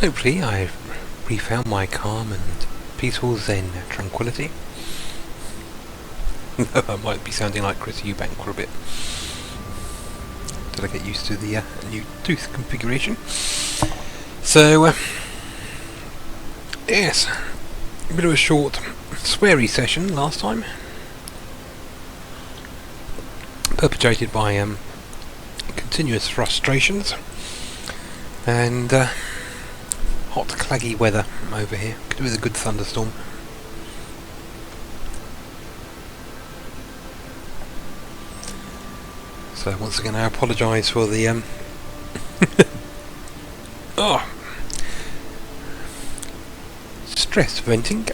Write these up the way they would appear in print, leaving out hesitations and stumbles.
Hopefully I've refound my calm and peaceful zen tranquility. I might be sounding like Chris Eubank for a bit. Did I get used to the new tooth configuration? So, yes, a bit of a short, sweary session last time. Perpetrated by continuous frustrations and hot, claggy weather over here. Could do with a good thunderstorm. So once again, I apologise for the stress venting.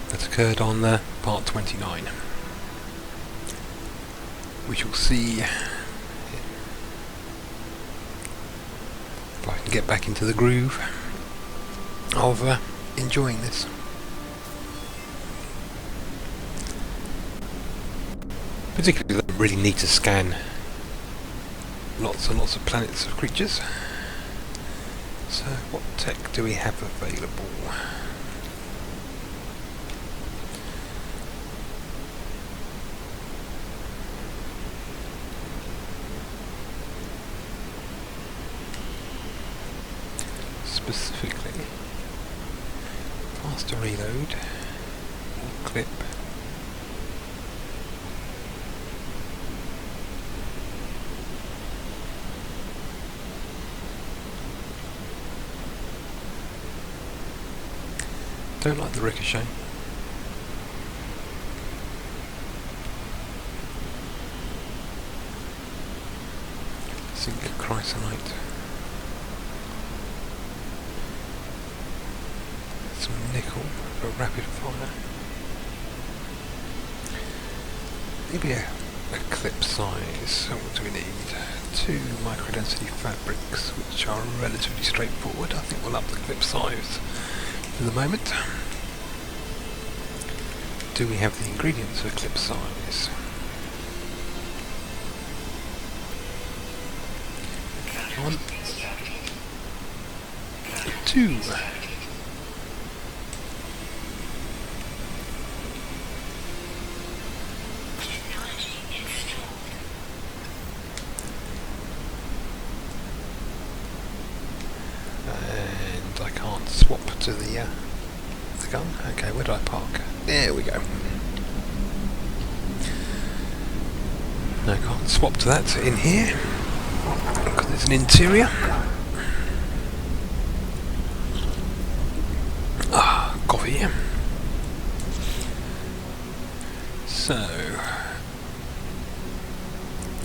That occurred on part 29. We shall see if I can get back into the groove of enjoying this. Particularly, I don't really need to scan lots and lots of planets of creatures. So, what tech do we have available? Specifically, faster reload, clip. Don't like the ricochet. Zinc chrysonite. Some nickel for rapid fire. Maybe a clip size. So what do we need? 2 microdensity fabrics, which are relatively straightforward. I think we'll up the clip size for the moment. Do we have the ingredients for clip size? 1, 2. And I can't swap to the gun. Okay, where do I park? There we go. No, I can't swap to that in here because it's an interior. Coffee. So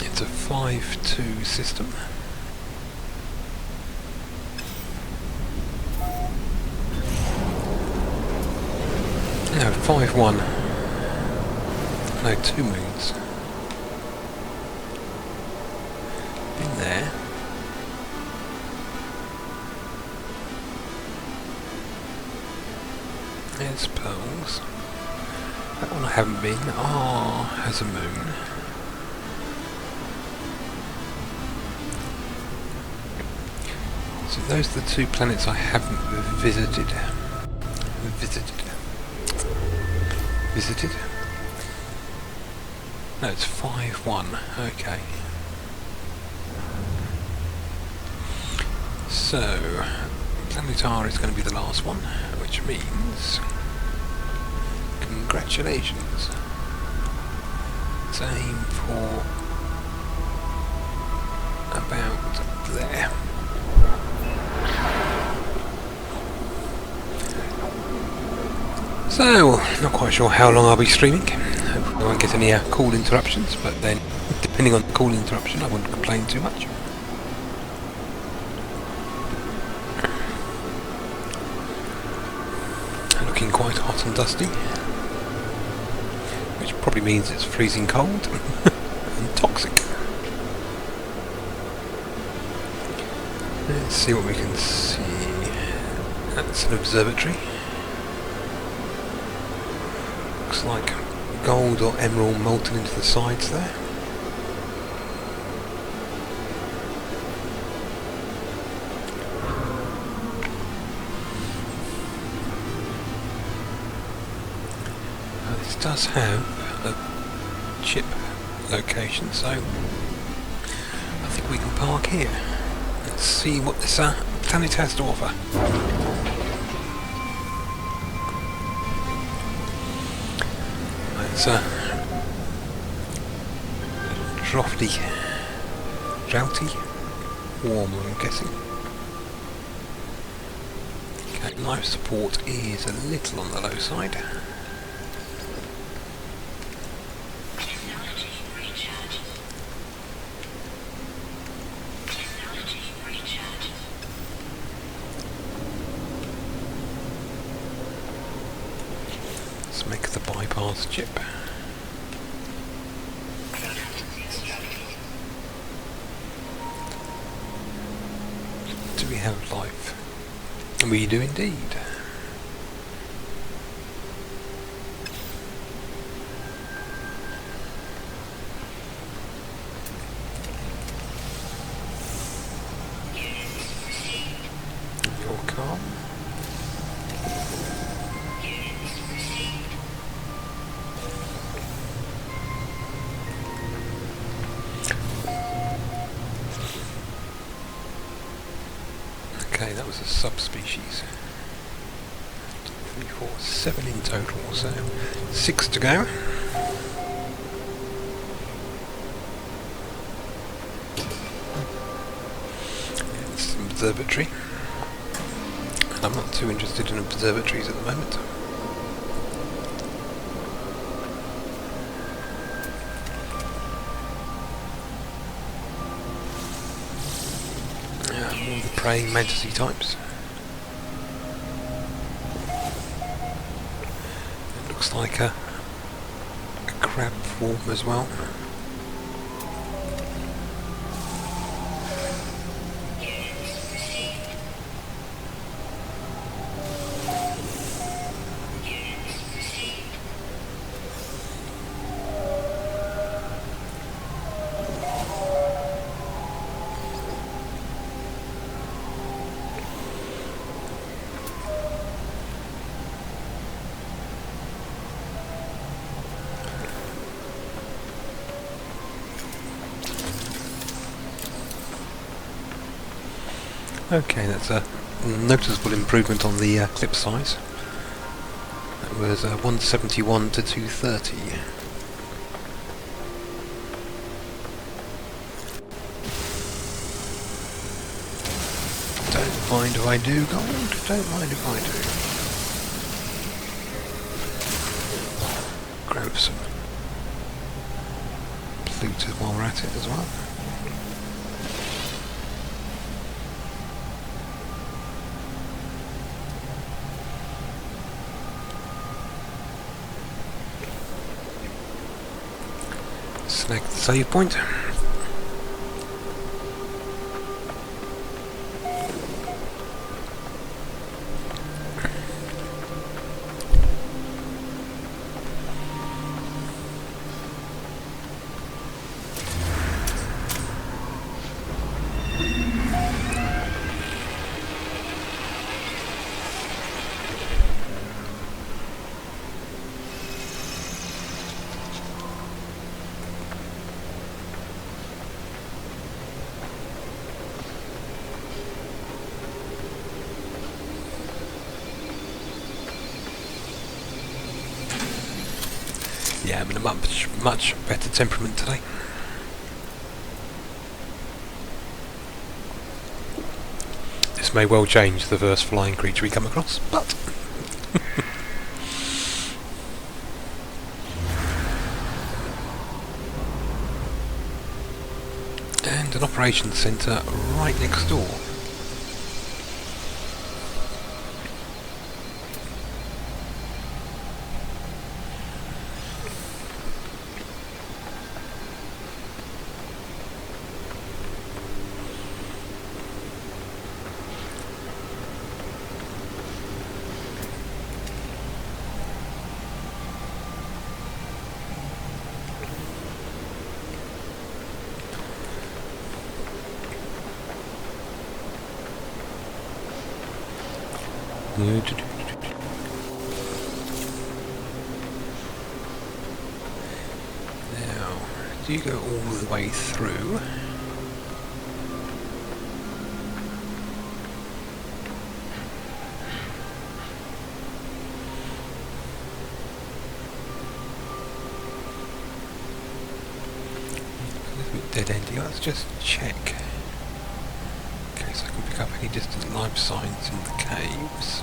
it's a 5-2 system. No, 5-1. No, 2 moons. Been there. There's pearls. That one I haven't been. Has a moon. So those are the 2 planets I haven't visited. Visited? No, it's 5-1. Okay. So, Planet R is going to be the last one, which means congratulations. Let's aim for about there. So, not quite sure how long I'll be streaming. Hopefully I won't get any call interruptions, but then, depending on the call interruption, I wouldn't complain too much. Looking quite hot and dusty, which probably means it's freezing cold and toxic. Let's see what we can see. That's an observatory. Looks like gold or emerald molten into the sides there. does have a chip location, so I think we can park here. Let's see what this planet has to offer. It's droughty, warm, I'm guessing. Okay, life support is a little on the low side. Let's make the bypass chip. Do we have life? We do indeed. Your car. Okay, that was a subspecies. 3, 4, 7 in total, so 6 to go. It's an observatory, and I'm not too interested in observatories at the moment. More of the praying mantis types. It looks like a crab form as well. Okay, that's a noticeable improvement on the clip size. That was 171 to 230. Don't mind if I do, gold. Don't mind if I do. Grab some Pluto while we're at it as well. Select the save point. Yeah, I'm in a much better temperament today. This may well change the first flying creature we come across, but and an operations centre right next door. Do you go all the way through? A little bit dead endy. Let's just check. Okay, so I can pick up any distant life signs in the caves.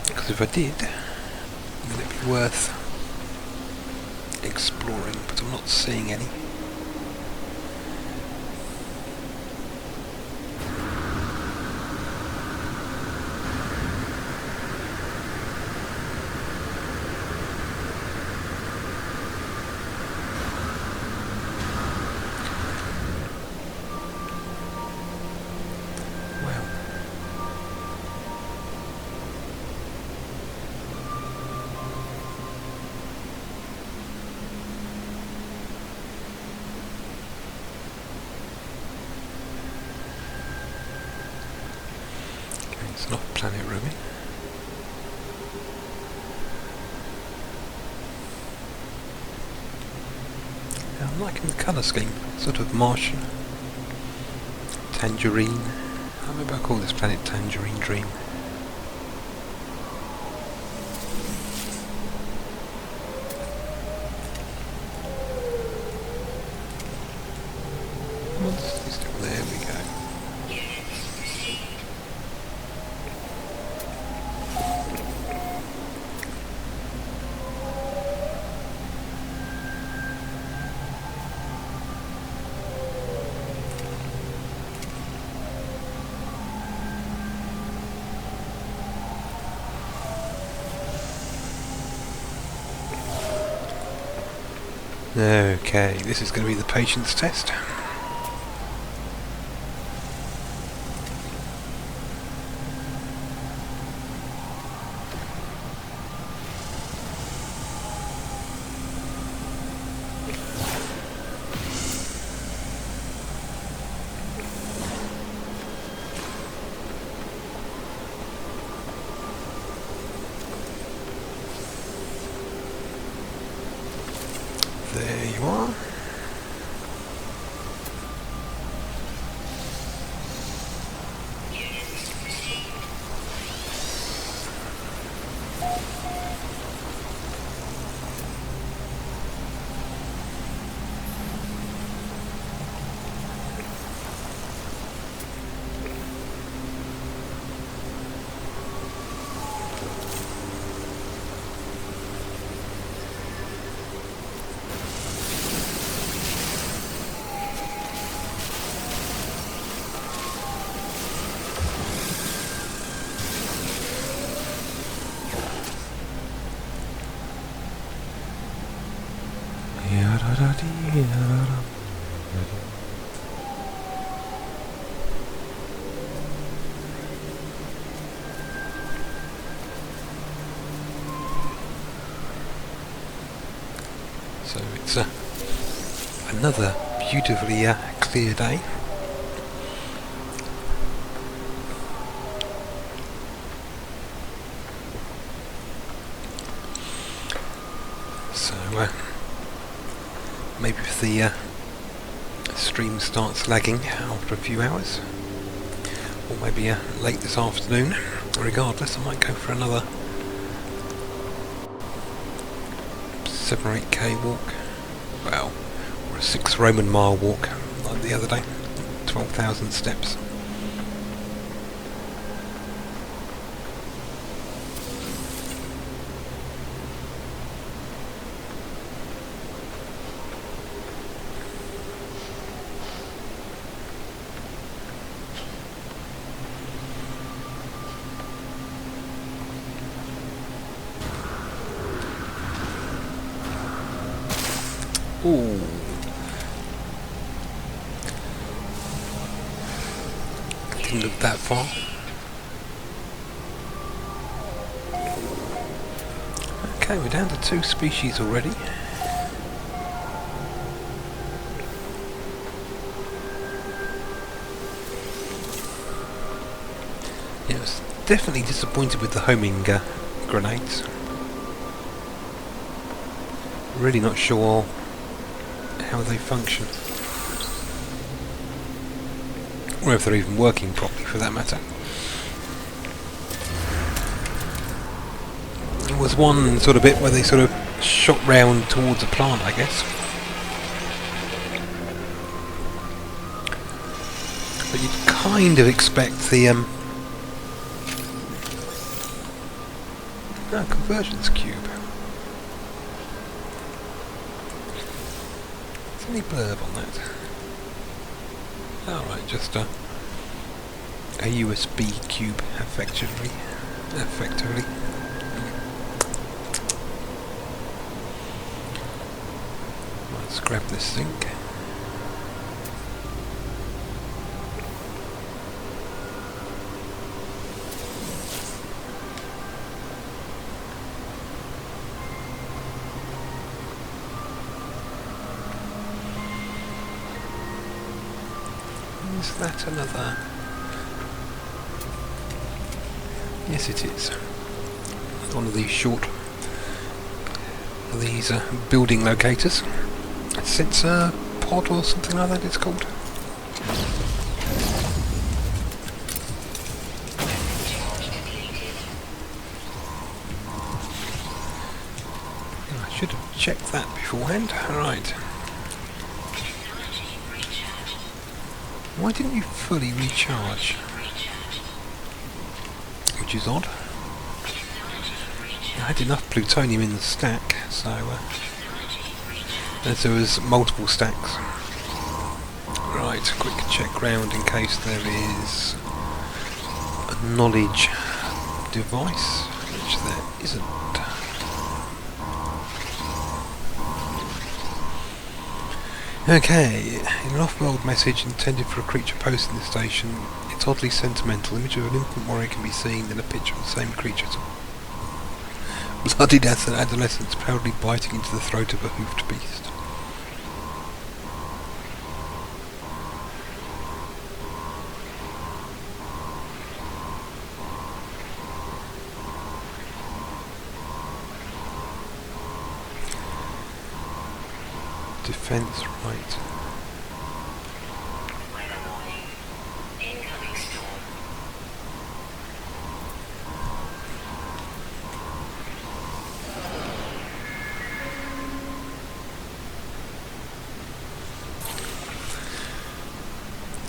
Because if I did, then it'd be worth exploring, but I'm not seeing any. It's not planet Ruby. Yeah, I'm liking the colour scheme. Sort of Martian. Tangerine. Maybe I'll call this planet Tangerine Dream. There we go. Okay, this is going to be the patience test. There you are. So it's another beautifully clear day. So maybe if the stream starts lagging after a few hours, or maybe late this afternoon, regardless I might go for another 7 or 8k walk, well, or a 6 Roman mile walk like the other day, 12,000 steps. Ooh. Didn't look that far. Okay, we're down to 2 species already. Yeah, I was definitely disappointed with the homing grenades. Really not sure how they function. Or if they're even working properly, for that matter. There was one sort of bit where they sort of shot round towards a plant, I guess. But you'd kind of expect the convergence cube. Is there any blurb on that? Alright, just a USB cube, effectively. Let's grab this thing. Is that another? Yes, it is. One of these building locators. Sensor pod or something like that it's called. I should have checked that beforehand. Alright. Why didn't you fully recharge? Which is odd. I had enough plutonium in the stack, so as there was multiple stacks. Right, quick check round in case there is a knowledge device, which there isn't. Okay, in an off-world message intended for a creature posted in the station, it's oddly sentimental. Image of an infant warrior can be seen, then a picture of the same creature. Bloodied as an adolescent proudly biting into the throat of a hoofed beast. Defense right. Incoming storm.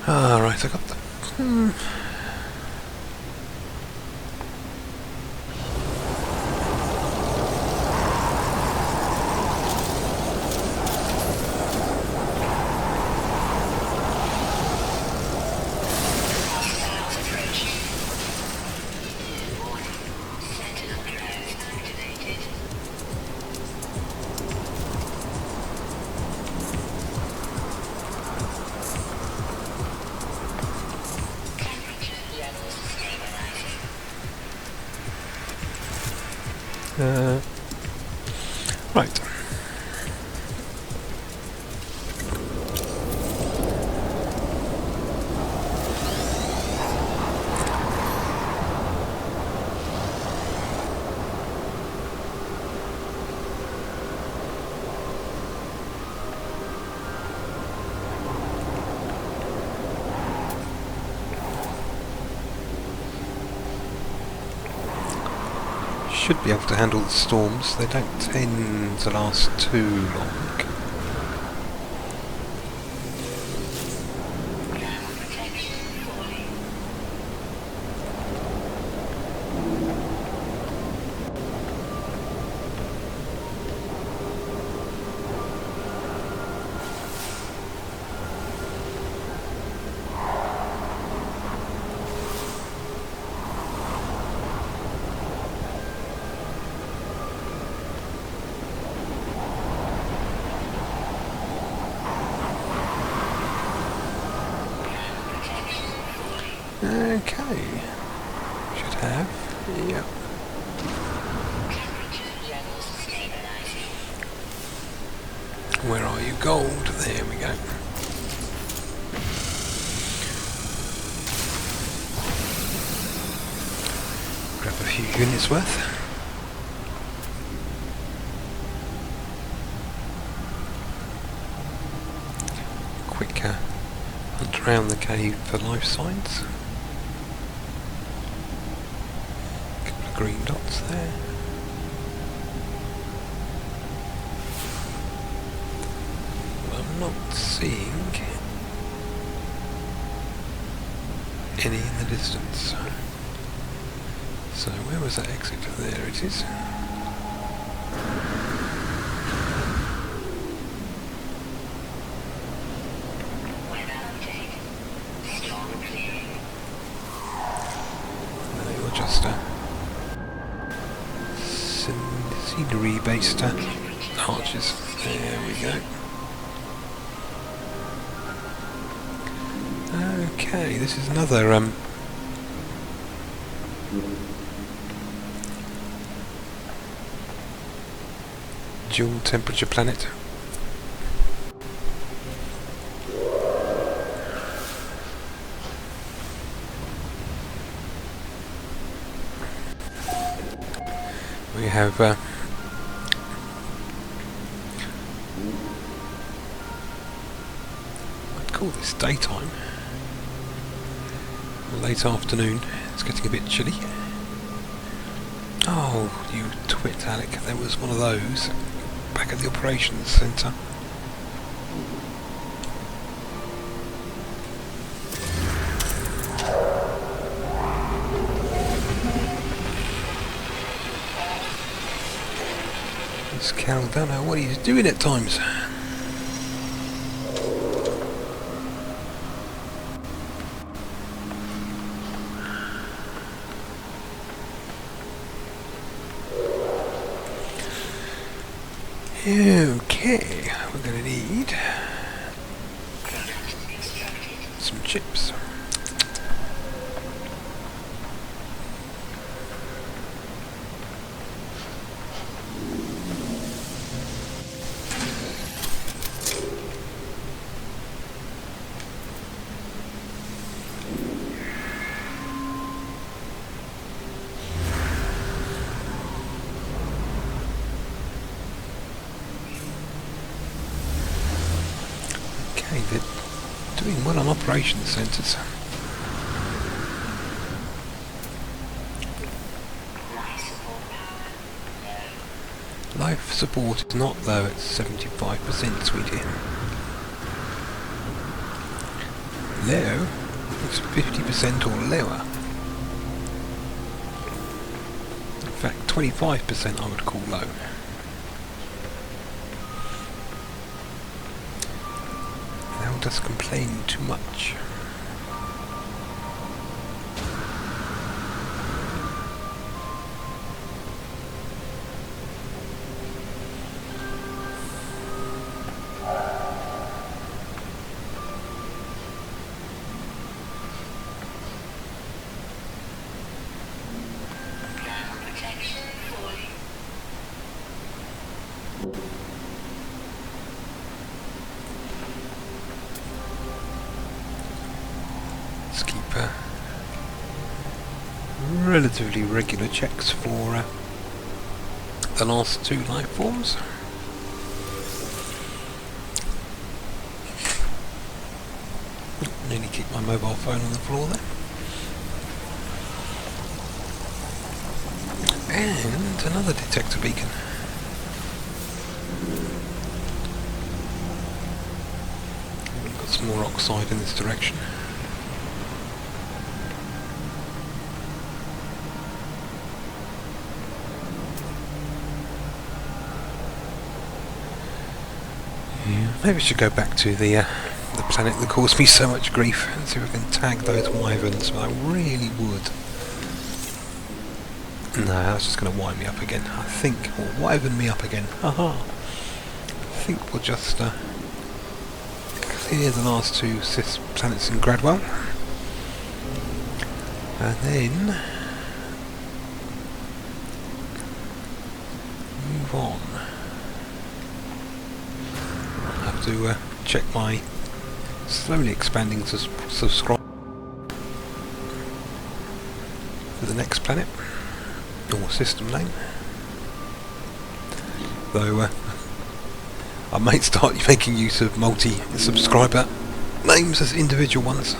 Ah, right, I got the... right. Should be able to handle the storms. They don't tend to last too long. Okay. Should have. Yep. Where are you? Gold. There we go. Grab a few units worth. quick hunt around the cave for life signs. A couple of green dots there. I'm not seeing any in the distance. So where was that exit? There it is. You're just scenery based arches. There we go. Okay, this is another dual temperature planet. We have I'd call this daytime. Late afternoon. It's getting a bit chilly. Oh, you twit, Alec. There was one of those back at the operations centre. This cow don't know what he's doing at times. Okay, we're going to need some chips. Okay, they're doing well on operations centres. Life support is not low at 75%, sweetie. Low is 50% or lower. In fact, 25% I would call low. They'll just complain too much. Let's keep relatively regular checks for the last two life forms. Nearly keep my mobile phone on the floor there. And another detector beacon. We've got some more oxide in this direction. Yeah, maybe I should go back to the planet that caused me so much grief and see if I can tag those wyverns, but I really would. No, that's just going to wind me up again. I think, or wyvern me up again. Haha. I think we'll just clear the last two planets in Gradwell. And then move on. I'll have to check my slowly expanding subscribe for the next planet. Or system name. Though I might start making use of multi-subscriber names as individual ones.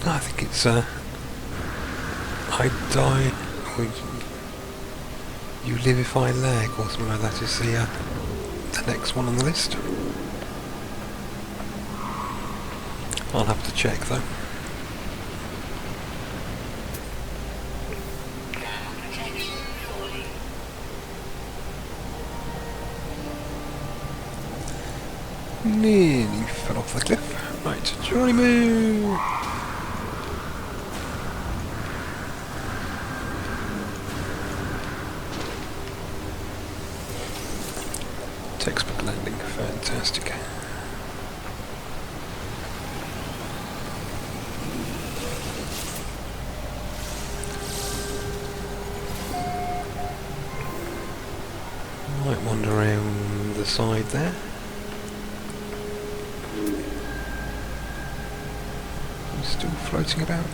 I think it's I die, or you live if I lag, or something like that is the next one on the list. I'll have to check though. Nearly fell off the cliff. Right, Johnny Moo! Textbook landing, fantastic. Might wander around the side there. I'm still floating about. I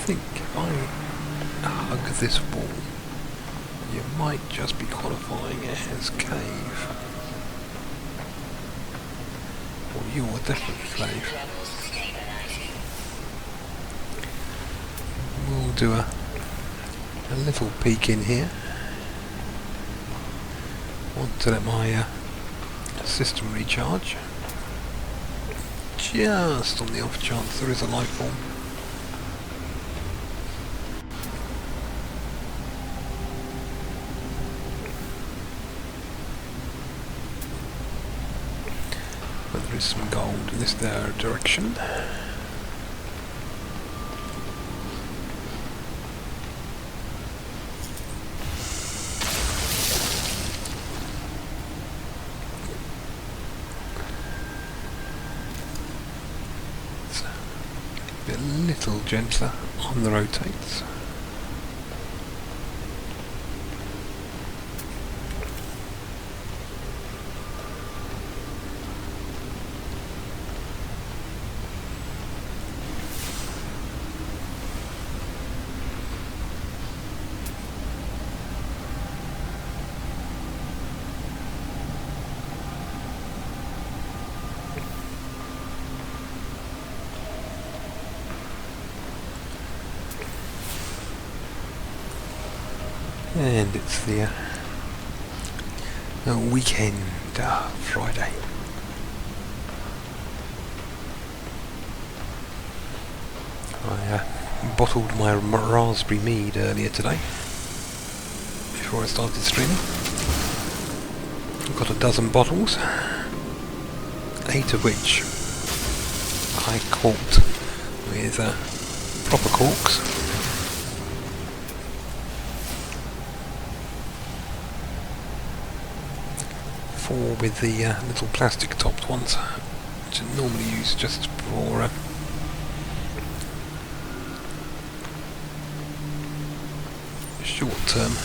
think if I hug this wall, you might just be qualifying as cave. Or you are definitely cave. We'll do a little peek in here. Want to let my system recharge. Just on the off chance there is a life form. But there is some gold in this there direction. A little gentler on the rotates. And it's the weekend, Friday. I bottled my raspberry mead earlier today, before I started streaming. I've got a dozen bottles, 8 of which I corked with proper corks. Four with the little plastic topped ones, which I normally use just for short term.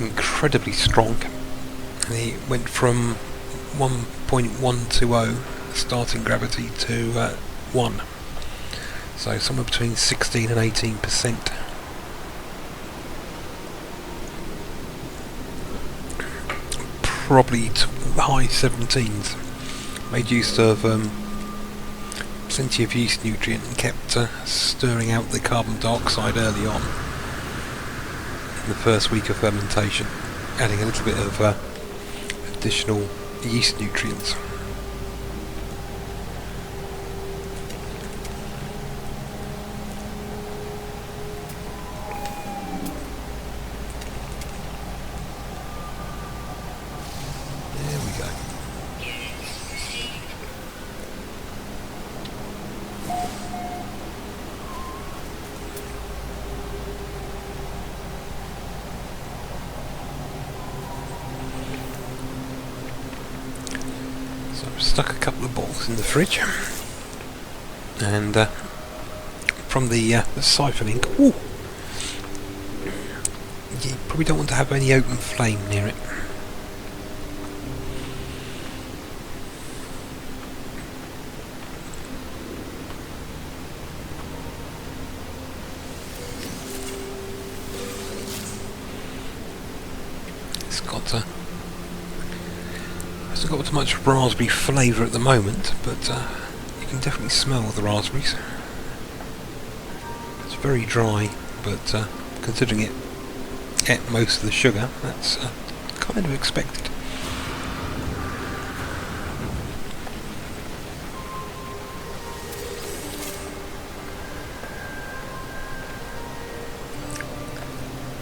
Incredibly strong. And he went from 1.120 starting gravity to 1, so somewhere between 16 and 18%. Probably high 17s. Made use of plenty of yeast nutrient and kept stirring out the carbon dioxide early on in the first week of fermentation, adding a little bit of additional yeast nutrients. There we go. stuck a couple of bottles in the fridge, and from the siphoning, ooh, you probably don't want to have any open flame near it. It's got too much raspberry flavour at the moment, but you can definitely smell the raspberries. It's very dry, but considering it ate most of the sugar, that's kind of expected.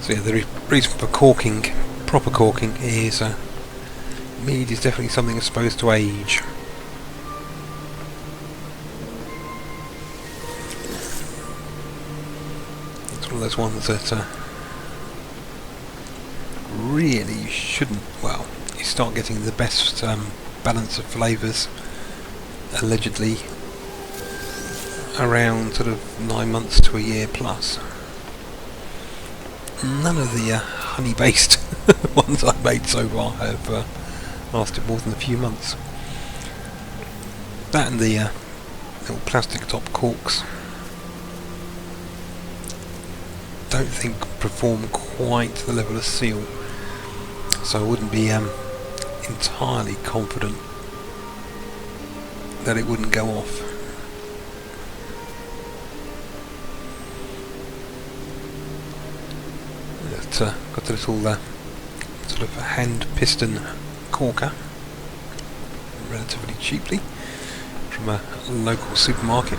So yeah, the reason for corking, proper corking, is mead is definitely something that's supposed to age. It's one of those ones that really you shouldn't, well, you start getting the best balance of flavours allegedly around sort of 9 months to a year plus. None of the honey based ones I've made so far have lasted more than a few months. That and the little plastic top corks don't think perform quite to the level of seal, so I wouldn't be entirely confident that it wouldn't go off. Got a little sort of hand piston corker, relatively cheaply, from a local supermarket.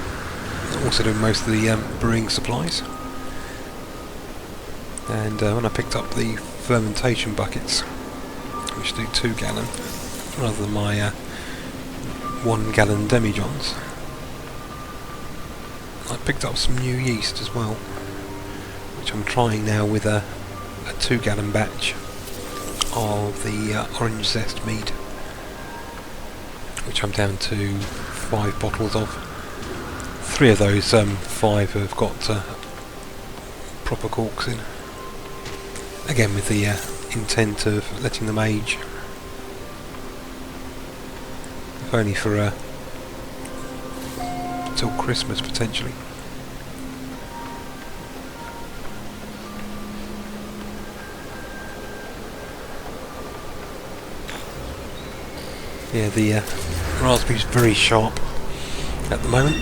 Also do most of the brewing supplies. And when I picked up the fermentation buckets, which do 2 gallon rather than my 1 gallon demijohns, I picked up some new yeast as well, which I'm trying now with a 2 gallon batch of the orange zest mead, which I'm down to 5 bottles of. 3 of those 5 have got proper corks in, again with the intent of letting them age, if only for till Christmas potentially. Yeah, the raspberry's very sharp at the moment.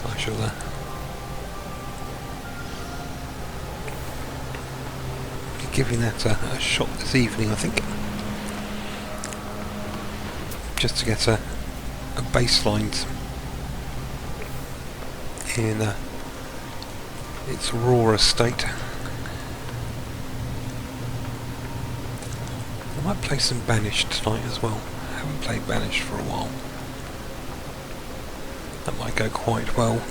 I shall be giving that a shot this evening, I think, just to get a baseline in its rawer state. I might play some Banished tonight as well. I haven't played Banished for a while. That might go quite well.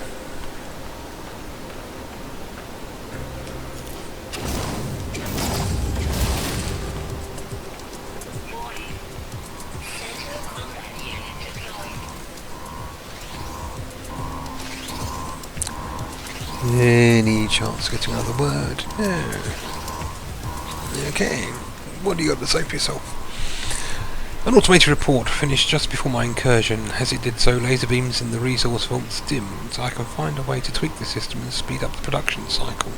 Any chance of getting another word? No. Okay, what do you got to say for yourself? An automated report finished just before my incursion. As it did so, laser beams in the resource vaults dimmed, so I can find a way to tweak the system and speed up the production cycle.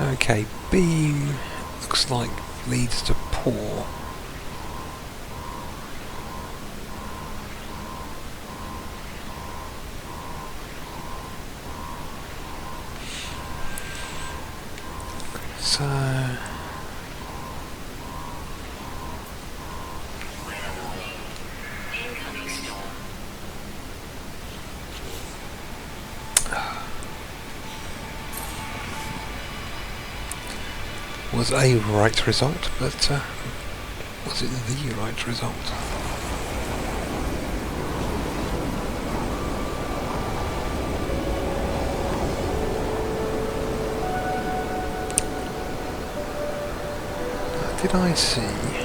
Okay, beam looks like leads to pour. So was a right result, but was it the right result? Did I see?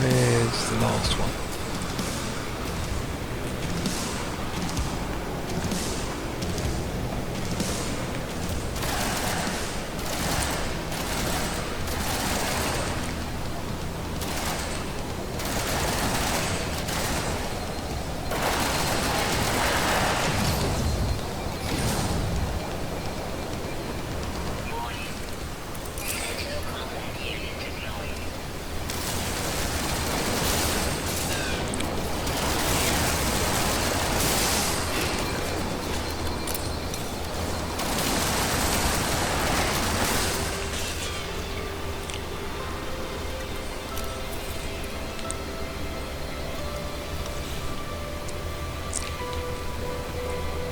Where's the last one?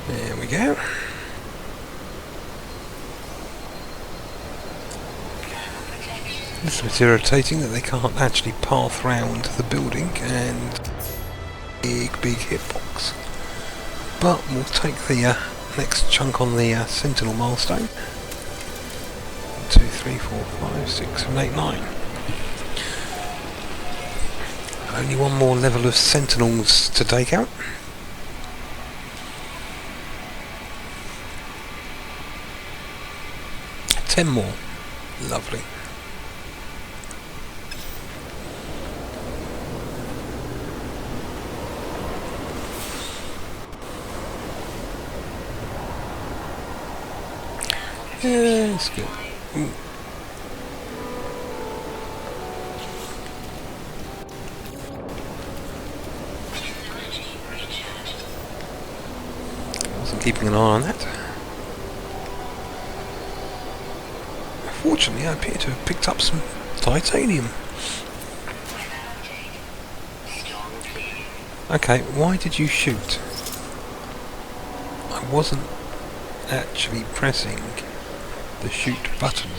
There we go. It's a bit irritating that they can't actually path round the building and big hitbox. But we'll take the next chunk on the Sentinel milestone. 2, 3, 4, 5, 6, 7, 8, 9. Only one more level of Sentinels to take out. More. Lovely. Yeah, it's good. Ooh. Wasn't keeping an eye on that. Fortunately, I appear to have picked up some titanium. Okay, why did you shoot? I wasn't actually pressing the shoot button.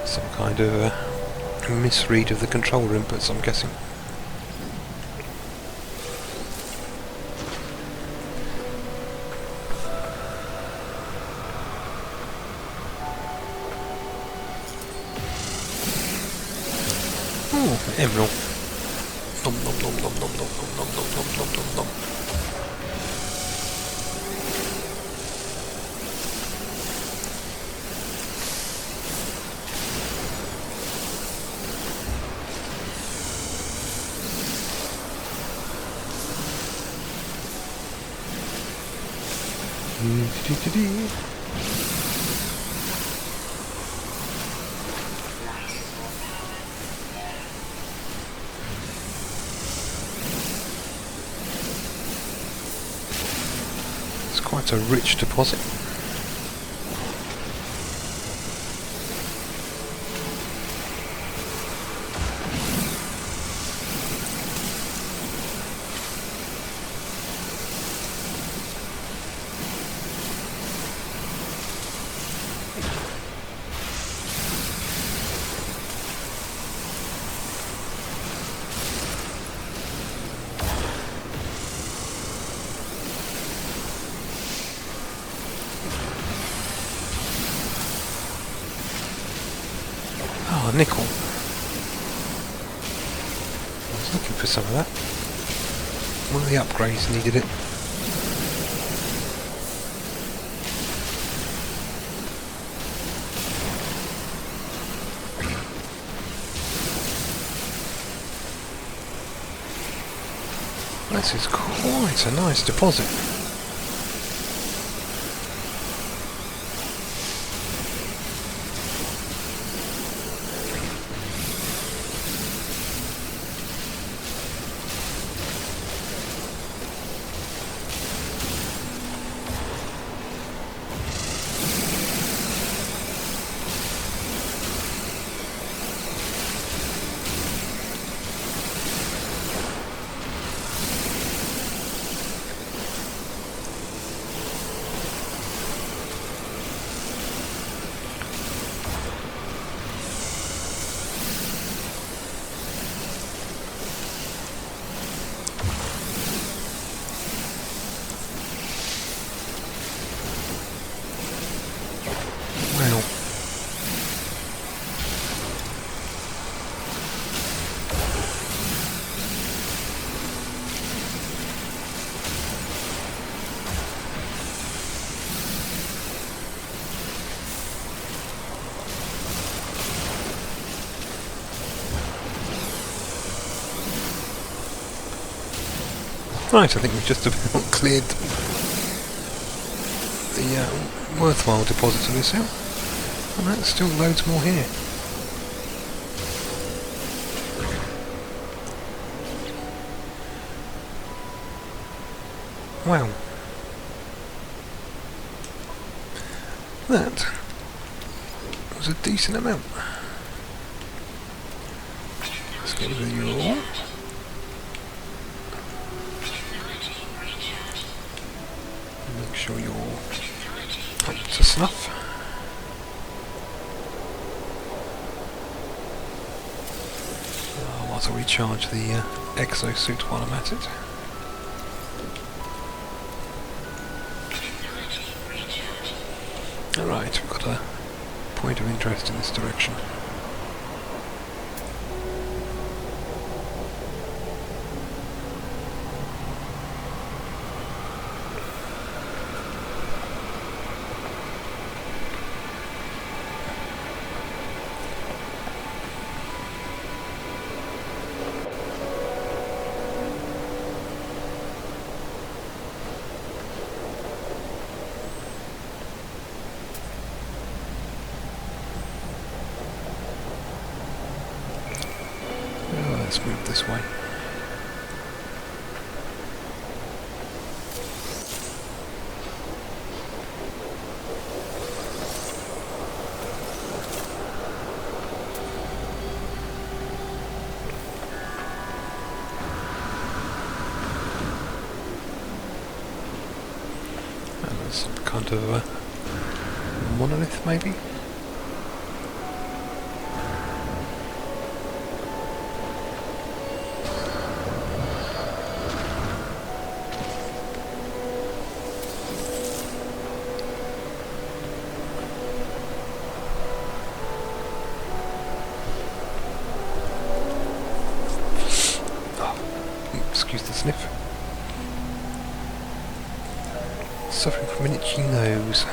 Some kind of misread of the controller inputs, I'm guessing. Emerald. Nom nom nom nom nom nom nom nom nom nom nom nom. It's quite a rich deposit. Oh, nickel. I was looking for some of that. One of the upgrades needed it. This is quite a nice deposit. Right, I think we've just about cleared the worthwhile deposits of this out. And there's still loads more here. Wow. That was a decent amount. Let's get rid of you all. Make sure you're up to snuff. I'll also recharge the exosuit while I'm at it. Alright, we've got a point of interest in this direction. Let's move this way. And there's some kind of a monolith, maybe? Excuse the sniff. Suffering from an itchy nose.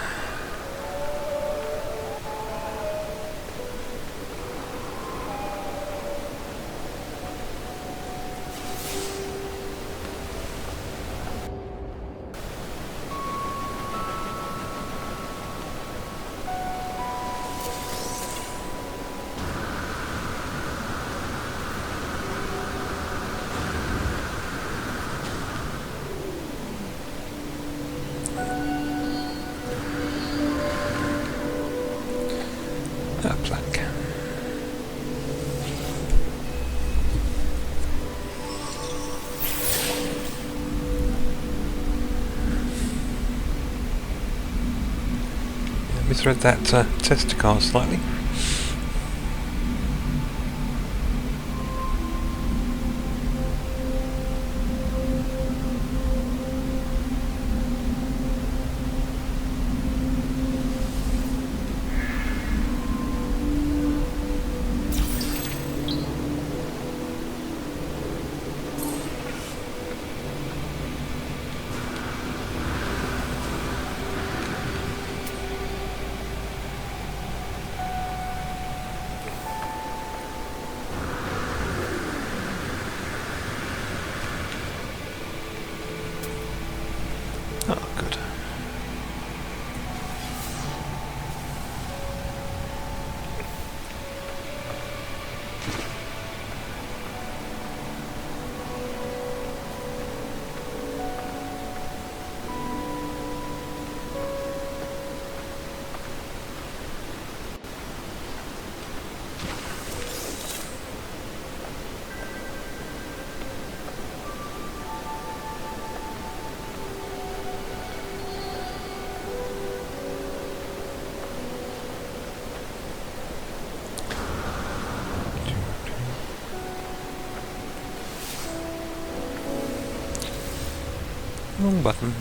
Plank. Yeah, misread that tester car slightly. Oh, good. Wrong button.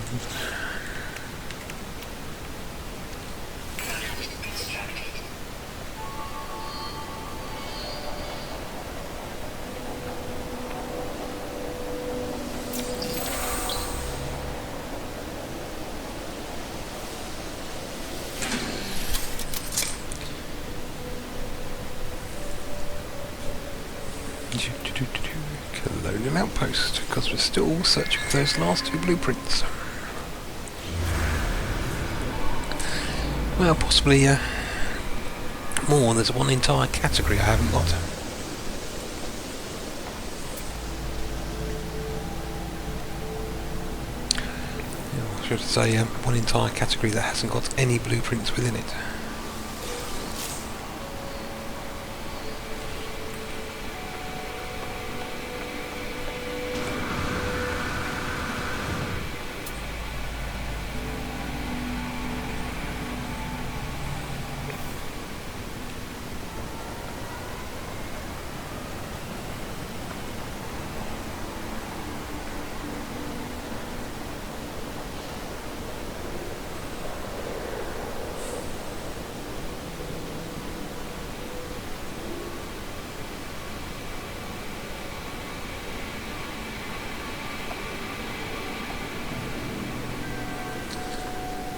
Colonial outpost, because we're still searching for those last two blueprints. Well, possibly more. There's one entire category I haven't got. I should say one entire category that hasn't got any blueprints within it.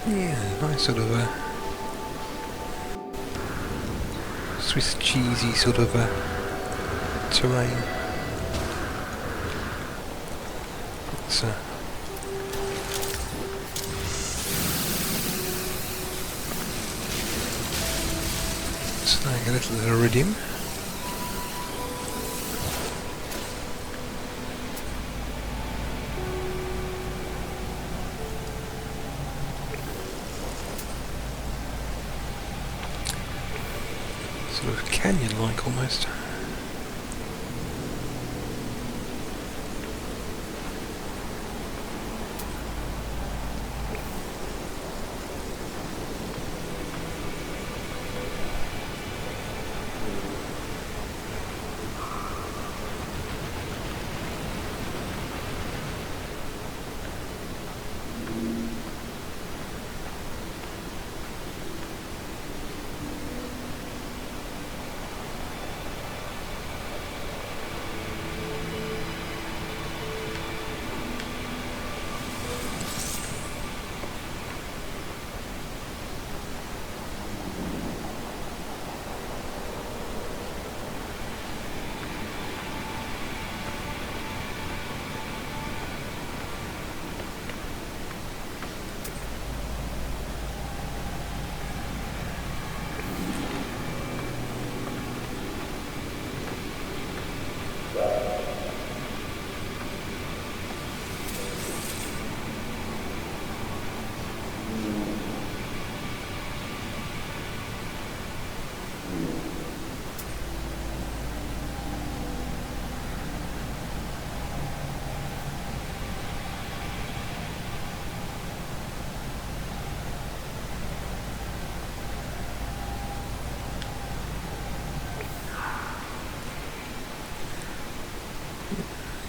Yeah, nice sort of Swiss cheesy sort of terrain. It's snag a little iridium. Sort of canyon-like almost.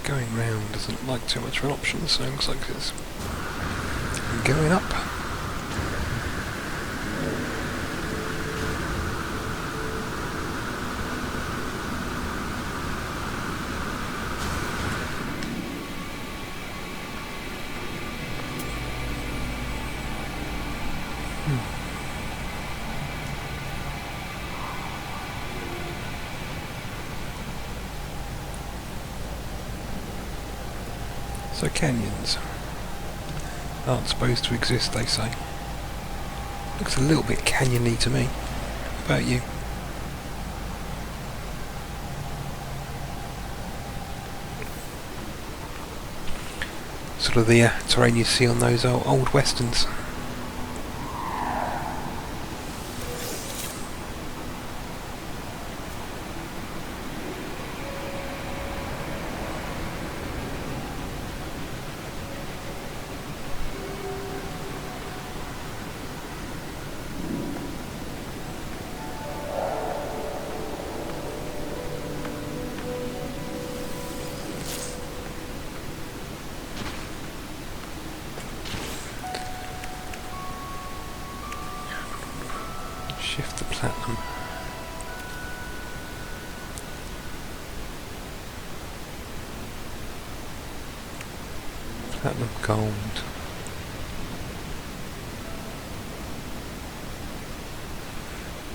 Going round doesn't look like too much of an option, so it looks like it's going up. So canyons aren't supposed to exist, they say. Looks a little bit canyon-y to me. How about you? Sort of the terrain you see on those old westerns. Shift the platinum. Platinum gold.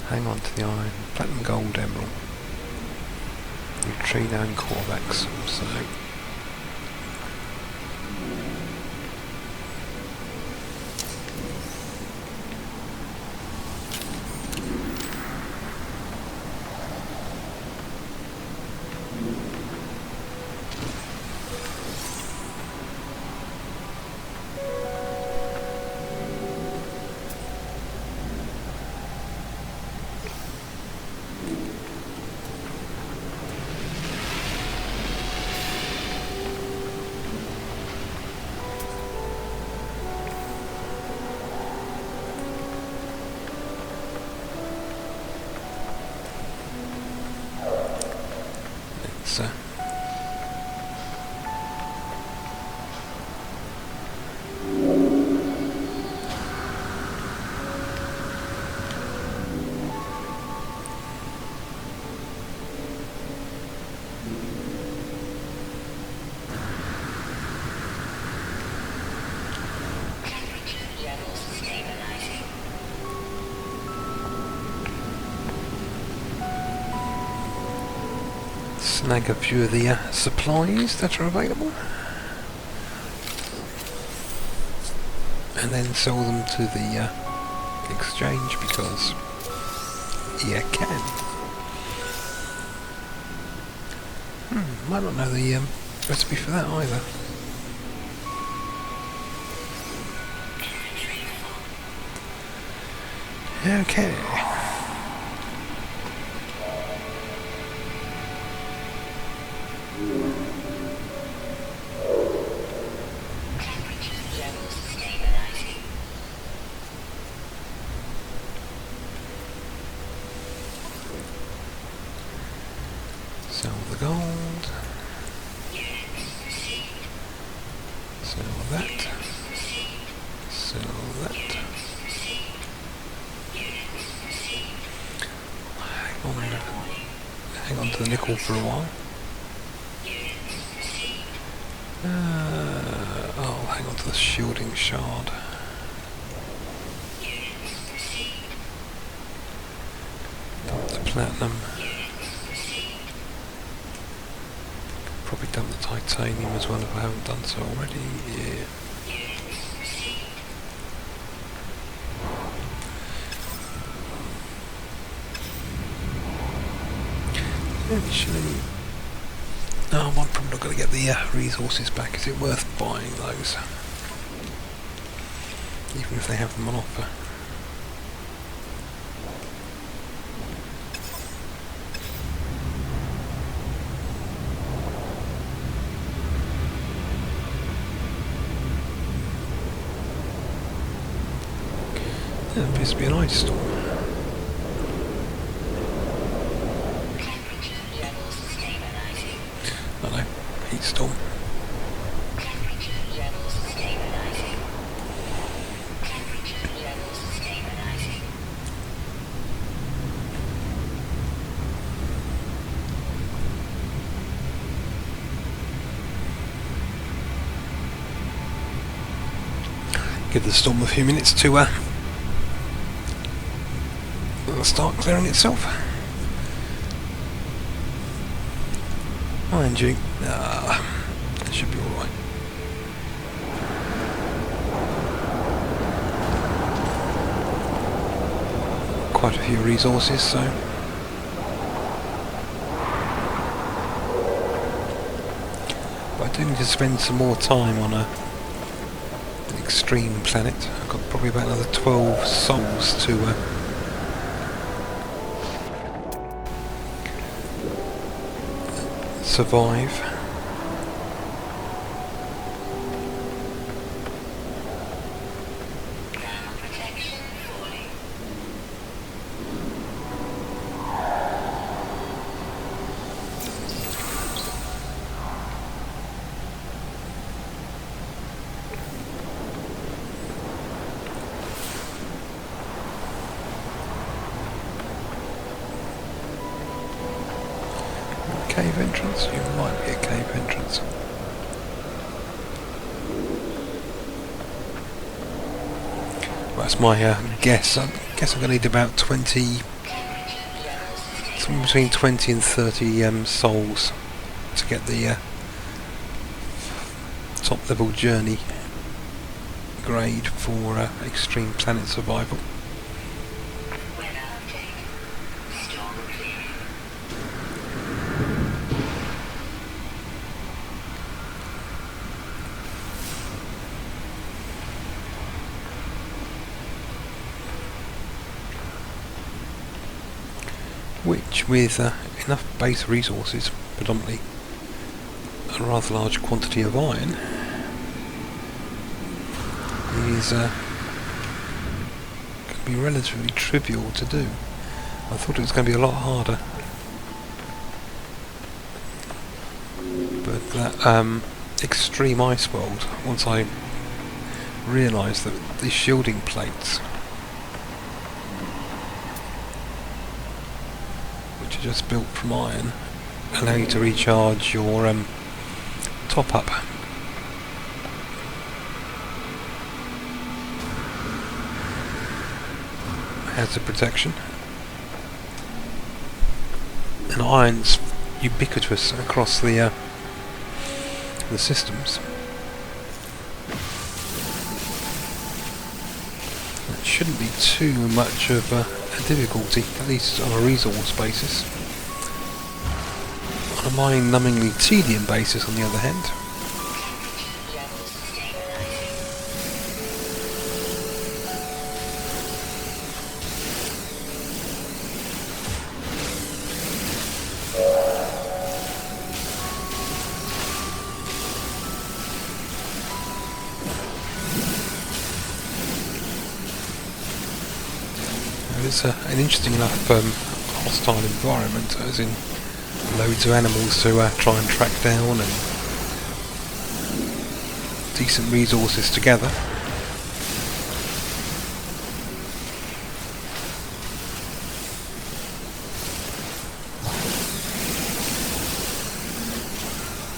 Hang on to the iron. Platinum gold emerald. You've neutrino and Corvax. So it's snag a few of the supplies that are available and then sell them to the exchange because yeah, can. Might not know the recipe for that either. Okay. Sell the gold. Sell that. Sell that. Hang on to the nickel for a while. I'll hang on to the shielding shard. Dump the platinum. Probably dump the titanium as well if I haven't done so already. Yeah. Eventually, no, I'm probably not going to get the resources back. Is it worth buying those? Even if they have them on offer. There appears to be an ice storm. Hello, heat storm. Give the storm a few minutes to start clearing itself. Mind you, it should be alright. Quite a few resources, so but I do need to spend some more time on an extreme planet. I've got probably about another 12 souls to survive. Cave entrance? You might be a cave entrance. Well, that's my guess. I guess I'm going to need about 20 something between 20 and 30 souls to get the top level journey grade for extreme planet survival. Which, with enough base resources, predominantly a rather large quantity of iron, is can be relatively trivial to do. I thought it was going to be a lot harder, but that extreme ice world, once I realised that the shielding plates, which are just built from iron, allow you to recharge your top up. Hazard protection. And iron's ubiquitous across the systems. It shouldn't be too much of a difficulty, at least on a resource basis. On a mind-numbingly tedium basis, on the other hand. It's an interesting enough hostile environment, as in loads of animals to try and track down, and decent resources to gather.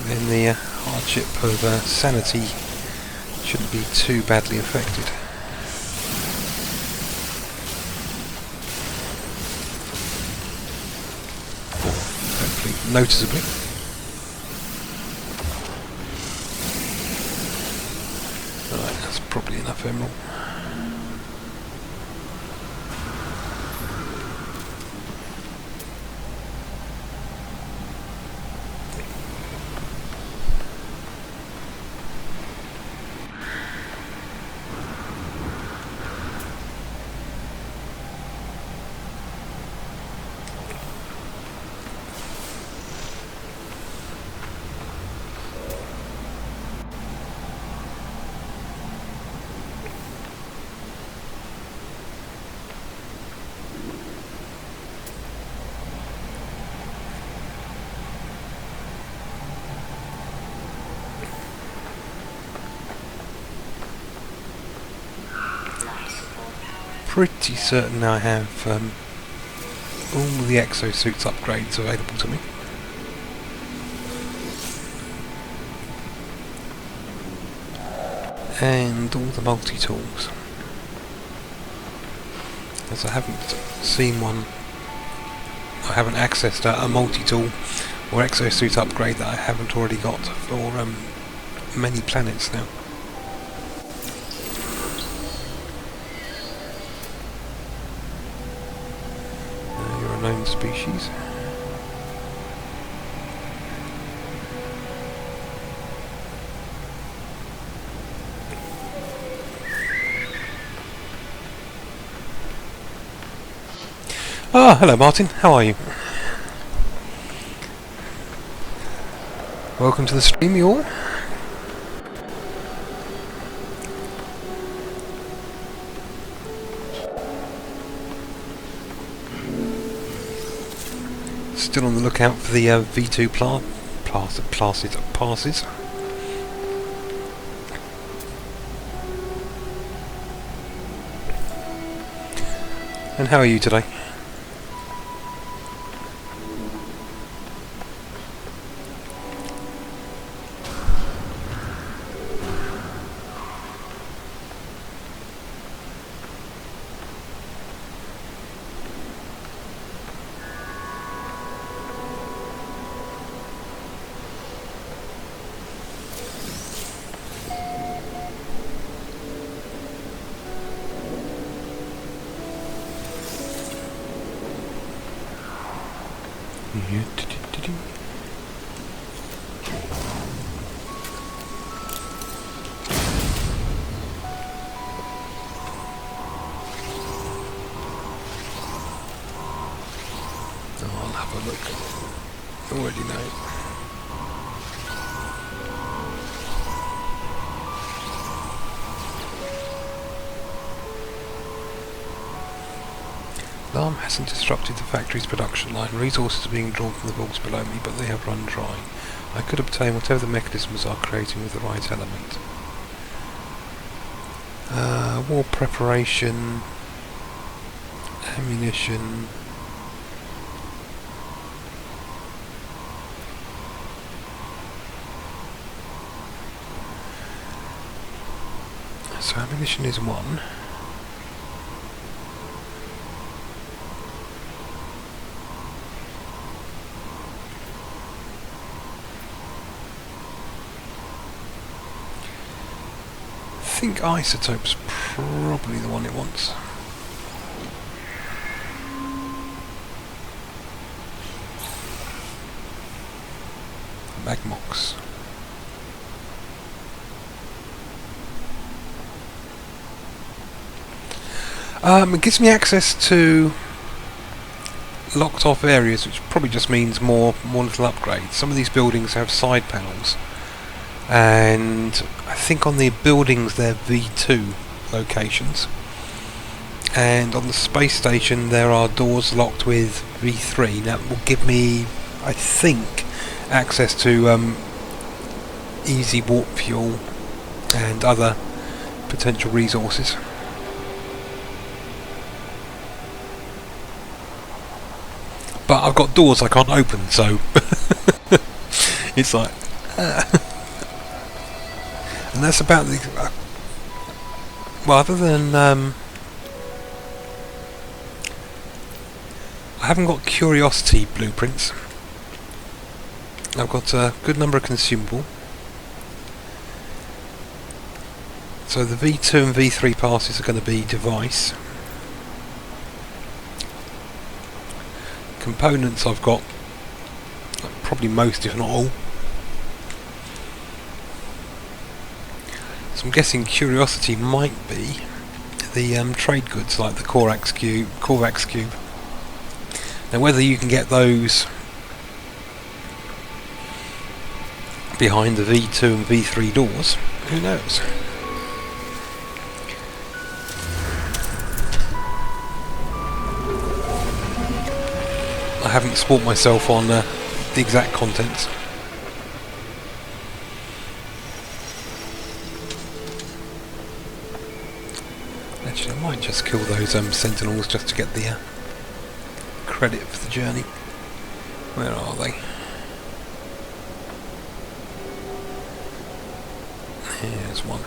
Then the hardship of sanity shouldn't be too badly affected. Noticeably. Right, that's probably enough emerald. Pretty certain I have all the exosuits upgrades available to me. And all the multi-tools. As I haven't seen one, I haven't accessed a multi-tool or exosuit upgrade that I haven't already got for many planets now. Known species. Ah, hello Martin, how are you? Welcome to the stream, you all. Still on the lookout for the V2 passes. And how are you today? I'll have a look. Already know. Alarm hasn't disrupted the factory's production line. Resources are being drawn from the vaults below me, but they have run dry. I could obtain whatever the mechanisms are creating with the right element. War preparation, ammunition. So ammunition is one. I think isotope's probably the one it wants. Magmox. It gives me access to locked off areas, which probably just means more little upgrades. Some of these buildings have side panels, and I think on the buildings they're V2 locations, and on the space station there are doors locked with V3. That will give me, I think, access to easy warp fuel and other potential resources. But I've got doors I can't open, so it's like and that's about the well, other than I haven't got curiosity blueprints. I've got a good number of consumable, so the V2 and V3 passes are going to be device. Components I've got probably most, if not all. So I'm guessing curiosity might be the trade goods like the Korvax cube. Now whether you can get those behind the V2 and V3 doors, who knows? I haven't sport myself on the exact contents. Actually, I might just kill those sentinels just to get the credit for the journey. Where are they? Here's one.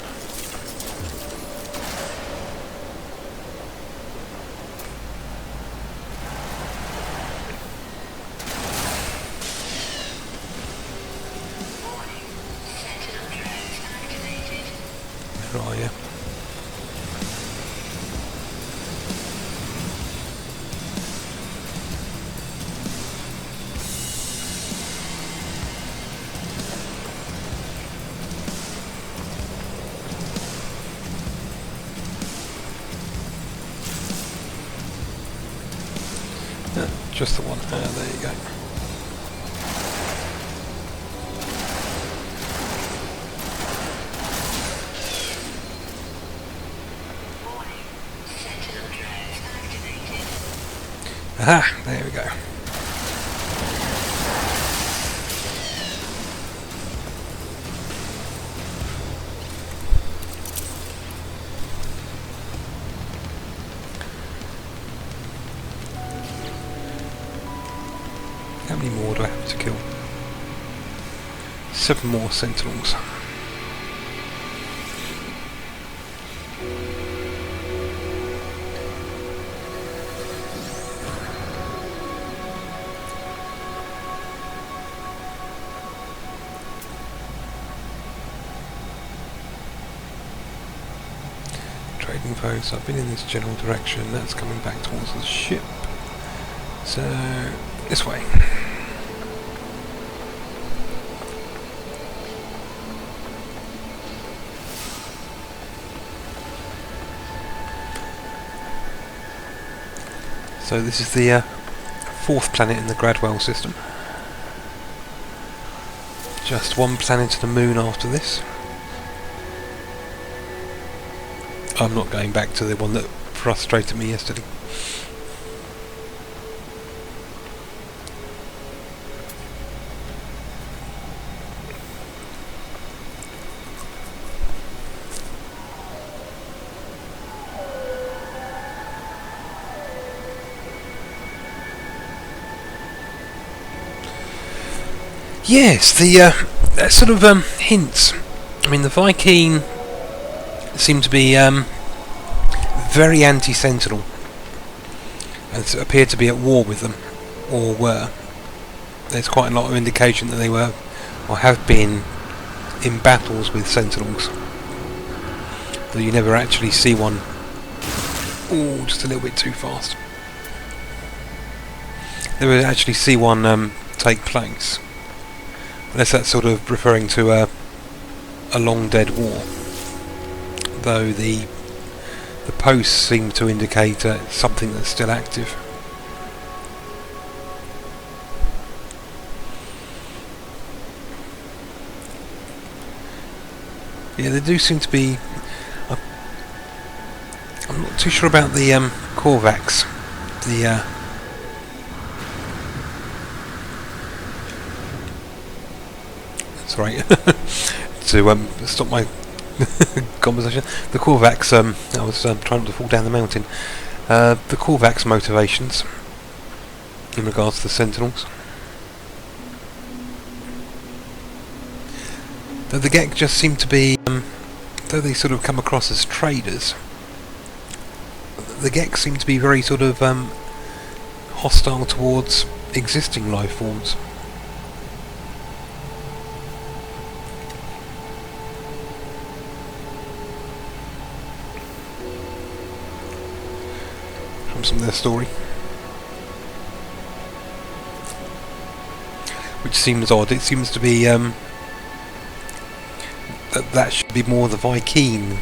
Where are you? Just the one. There you go. Aha! There we go. How many more do I have to kill? 7 more sentinels. Trading post, I've been in this general direction, that's coming back towards the ship. So, this way. So this is the fourth planet in the Gradwell system. Just one planet to the moon after this. I'm not going back to the one that frustrated me yesterday. Yes, the that sort of hints. I mean, the Viking seem to be very anti-Sentinel, and appeared to be at war with them, or were. There's quite a lot of indication that they were, or have been, in battles with Sentinels. Though you never actually see one. Oh, just a little bit too fast. Never actually see one take place. Unless that's sort of referring to a long dead war. Though the posts seem to indicate something that's still active. Yeah, they do seem to be. I'm not too sure about the Korvax. Sorry, to stop my conversation. The Korvax. I was trying not to fall down the mountain. The Korvax motivations in regards to the Sentinels. Though the Gek just seem to be, though they sort of come across as traders, the Gek seem to be very sort of hostile towards existing life forms. From some of their story. Which seems odd. It seems to be that should be more the Viking.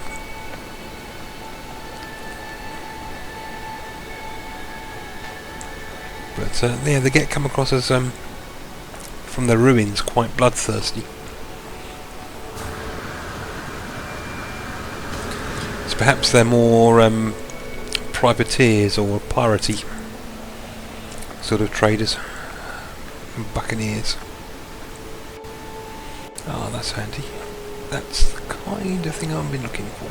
But yeah, they get come across as from the ruins quite bloodthirsty. So perhaps they're more privateers or piratey sort of traders, buccaneers. Ah, that's handy. That's the kind of thing I've been looking for.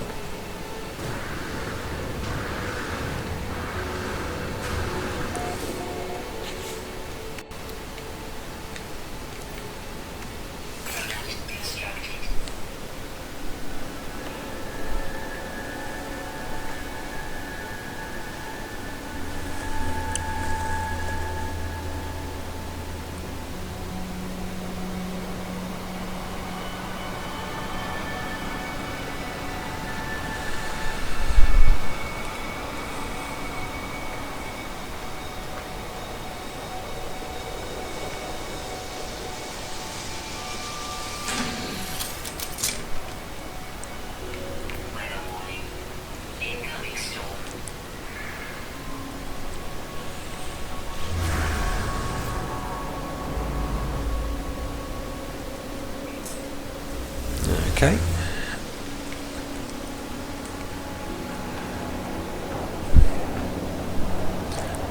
Okay.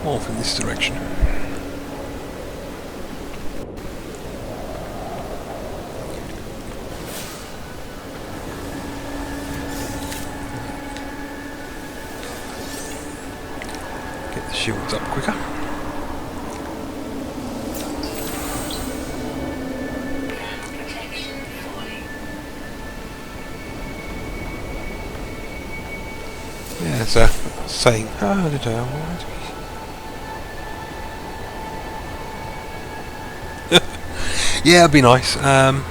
Off in this direction. Get the shields up quicker. Yeah, it's a saying, oh, did I want? Yeah, it'd be nice to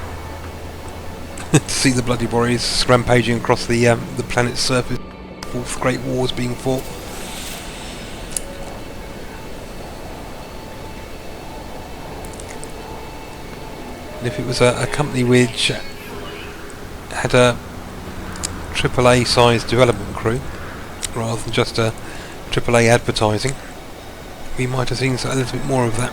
see the bloody warriors rampaging across the planet's surface. Fourth Great Wars being fought. And if it was a company which had a AAA sized development crew rather than just a AAA advertising, we might have seen a little bit more of that.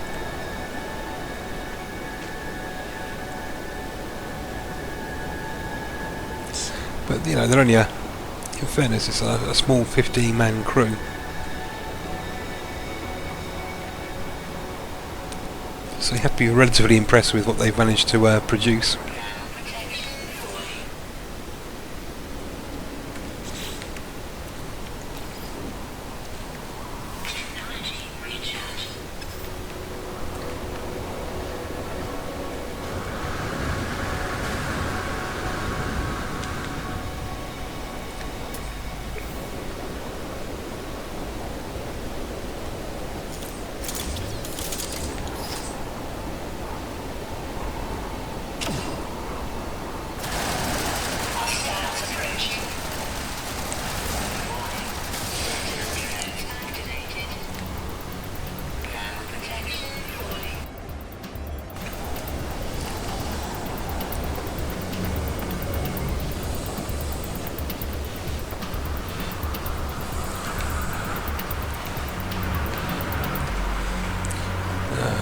But you know, they're only in fairness, it's a small 15-man crew. So you have to be relatively impressed with what they've managed to produce.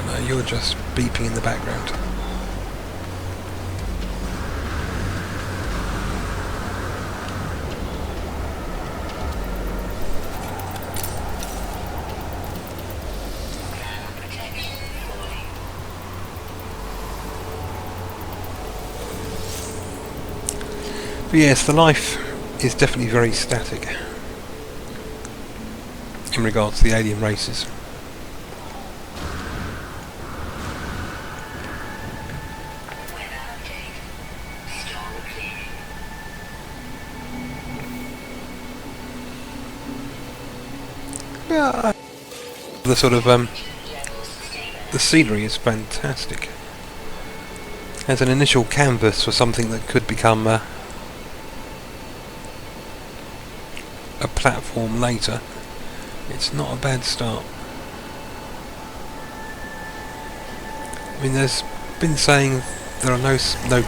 No, you're just beeping in the background. But yes, the life is definitely very static in regards to the alien races. Yeah, the sort of the scenery is fantastic. As an initial canvas for something that could become a platform later, it's not a bad start. I mean, there's been saying there are no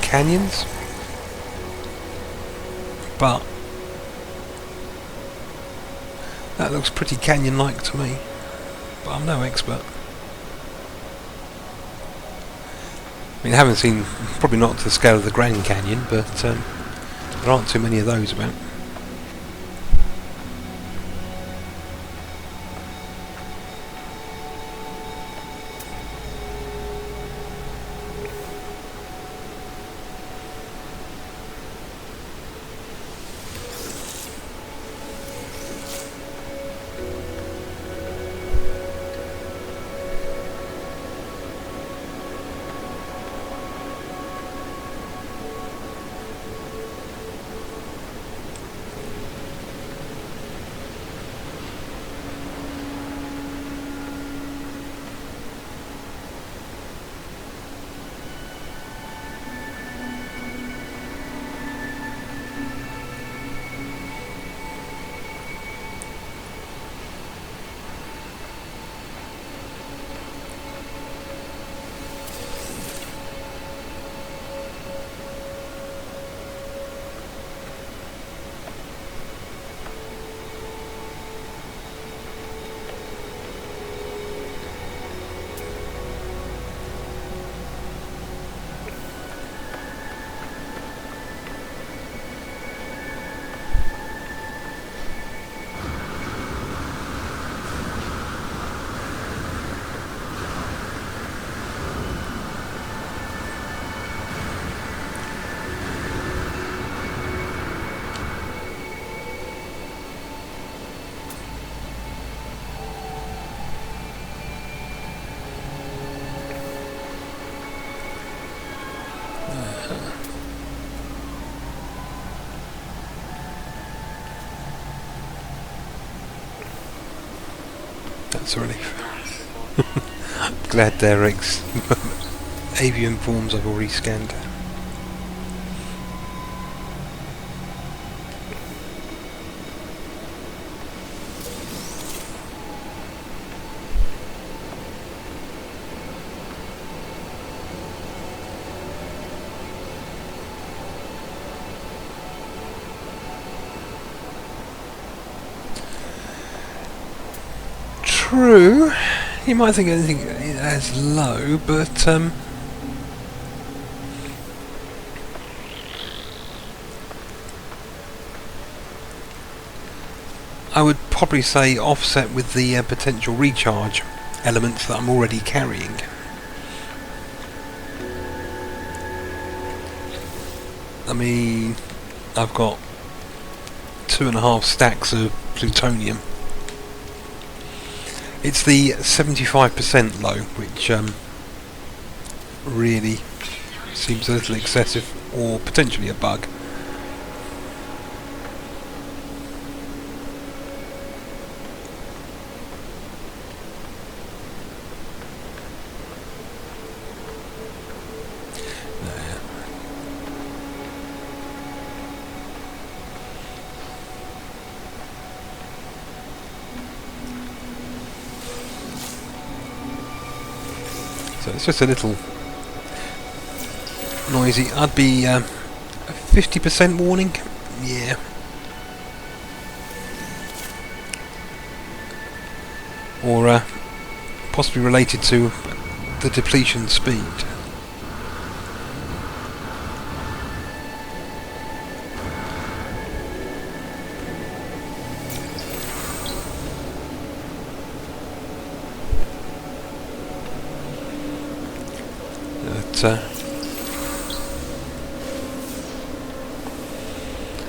canyons, but that looks pretty canyon-like to me. But I'm no expert. I mean, I haven't seen, probably not to the scale of the Grand Canyon, but there aren't too many of those about. That's a relief. Glad their avian forms I've already scanned. true. You might think anything as low, but I would probably say offset with the potential recharge elements that I'm already carrying. I mean, I've got 2.5 stacks of plutonium. It's the 75% low, which really seems a little excessive, or potentially a bug. So it's just a little noisy. I'd be 50% warning. Yeah. Or possibly related to the depletion speed.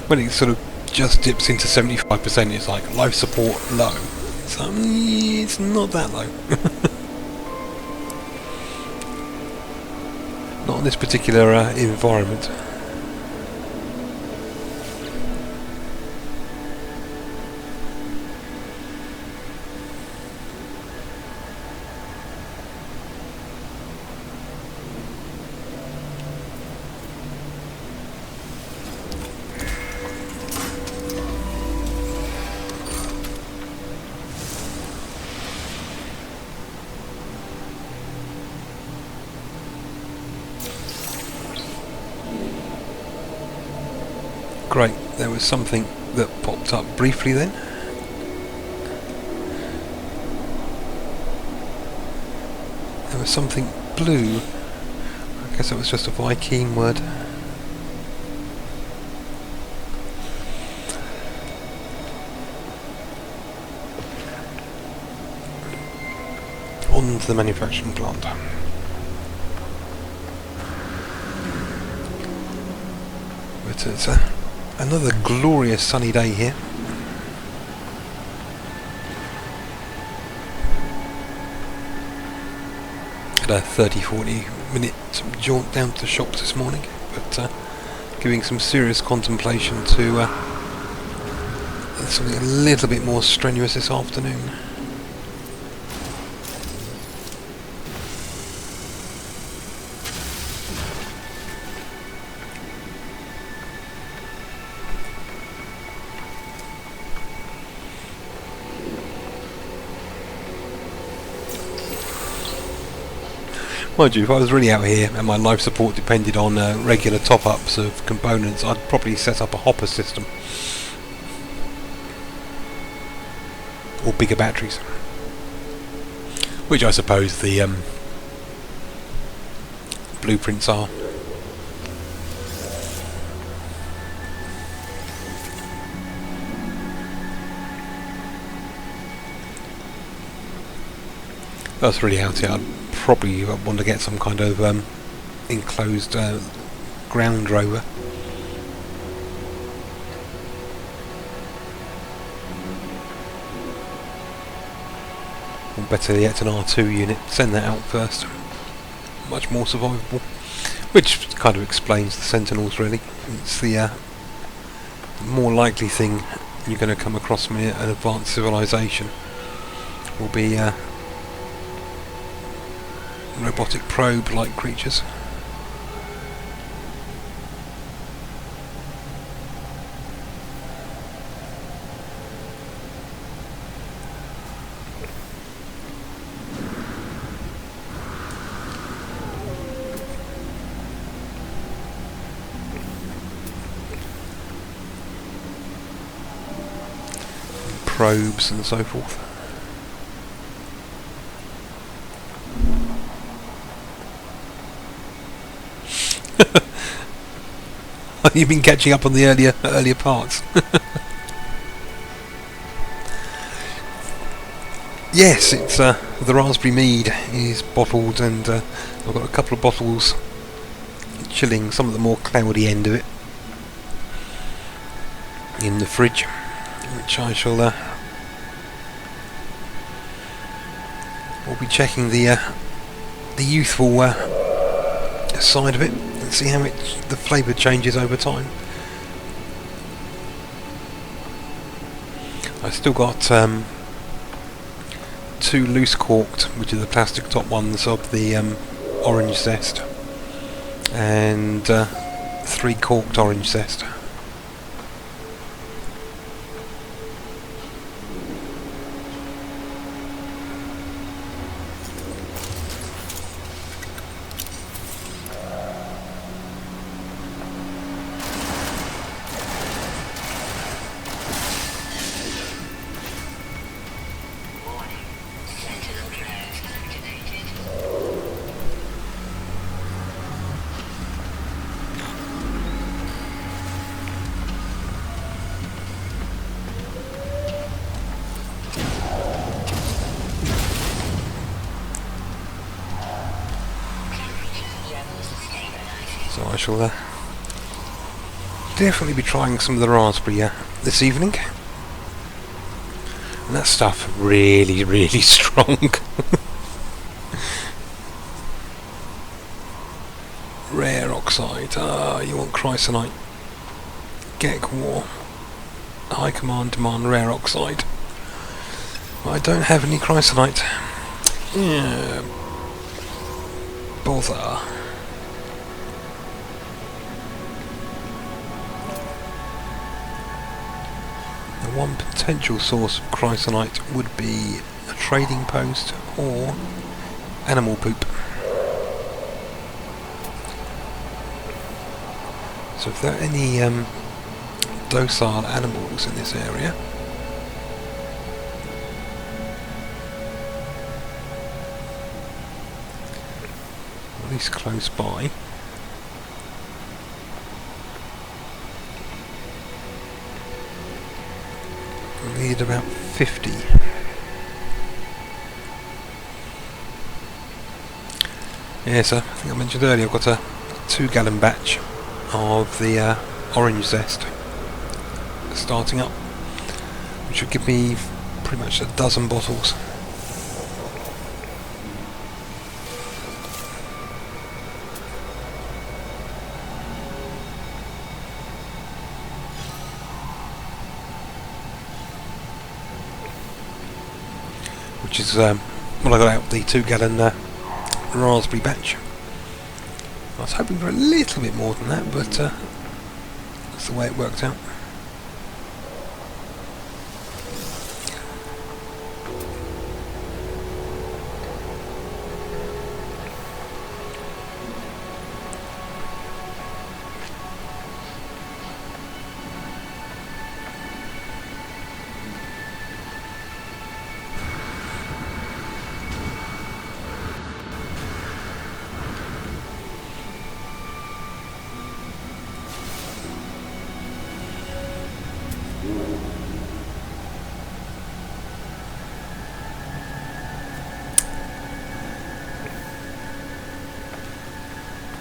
When it sort of just dips into 75%, it's like life support low. So it's not that low. Not in this particular environment. Great, there was something that popped up briefly then. There was something blue. I guess that was just a Viking word. On to the manufacturing plant. But it's another glorious sunny day here. Had a 30-40 minute jaunt down to the shops this morning, but giving some serious contemplation to something a little bit more strenuous this afternoon. Mind you, if I was really out here and my life support depended on regular top-ups of components, I'd probably set up a hopper system. Or bigger batteries. Which I suppose the blueprints are. That's really out here. I'd probably want to get some kind of enclosed ground rover. Or better yet, an R2 unit. Send that out first. Much more survivable. Which kind of explains the Sentinels, really. It's the more likely thing you're going to come across from an advanced civilization will be robotic probe-like creatures. Probes and so forth. You've been catching up on the earlier parts. Yes, it's the raspberry mead is bottled, and I've got a couple of bottles chilling, some of the more cloudy end of it, in the fridge, which I shall we'll be checking the youthful side of it and see how the flavour changes over time. I still got 2 loose corked, which are the plastic top ones of the orange zest, and 3 corked orange zest. So I shall definitely be trying some of the raspberry this evening. And that stuff really, really strong. Rare oxide. You want chrysanite. Gek War. High command demand rare oxide. I don't have any chrysanite. Yeah. Bother. One potential source of chrysanite would be a trading post or animal poop. So if there are any docile animals in this area, at least close by, we need about 50. Yes, I think I mentioned earlier I've got a 2-gallon batch of the orange zest starting up, which would give me pretty much a dozen bottles. Which is what I got out the 2-gallon raspberry batch. I was hoping for a little bit more than that, but that's the way it worked out.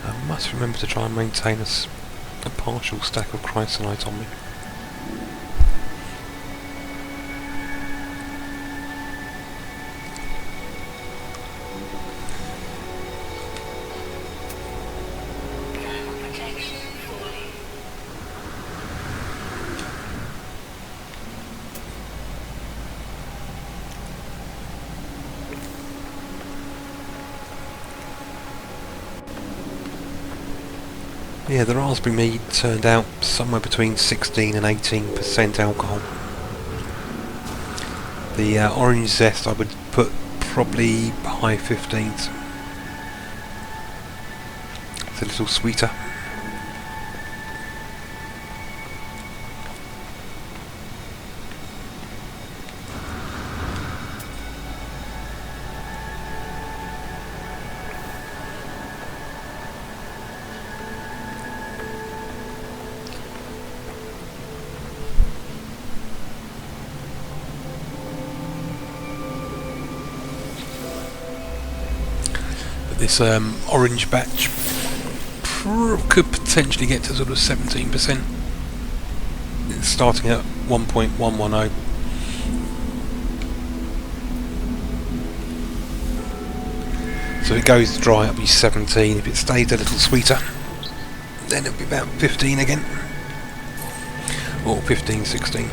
I must remember to try and maintain a partial stack of chrysanite on me. Yeah, the raspberry mead turned out somewhere between 16 and 18% alcohol. The orange zest I would put probably high 15s. It's a little sweeter. This orange batch could potentially get to sort of 17%. It's starting at 1.110. So if it goes dry, it'll be 17. If it stays a little sweeter, then it'll be about 15 again. Or 15, 16.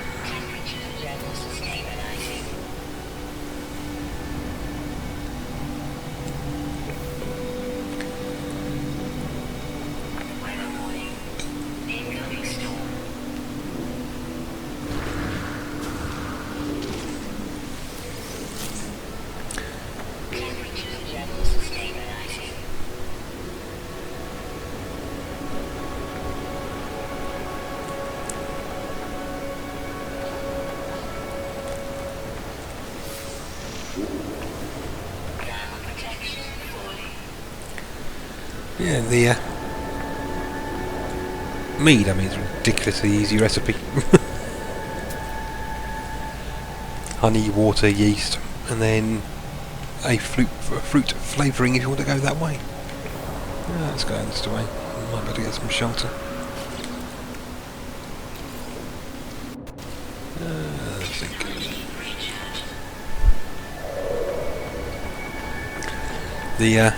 Yeah, the mead, I mean, it's a ridiculously easy recipe. Honey, water, yeast, and then a fruit flavouring if you want to go that way. Yeah, let's go this way. Might be able to get some shelter. Let's think. The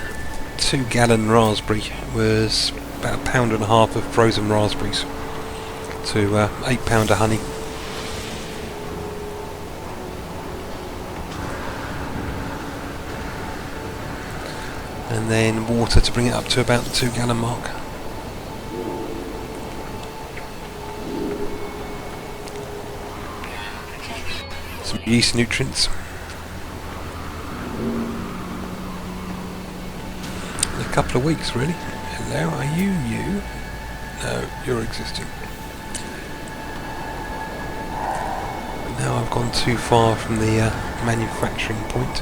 2-gallon raspberry was about £1.5 of frozen raspberries to £8 of honey. And then water to bring it up to about the 2-gallon mark. Some yeast nutrients. A couple of weeks really. Hello, are you new? No, you're existing. But now I've gone too far from the manufacturing point.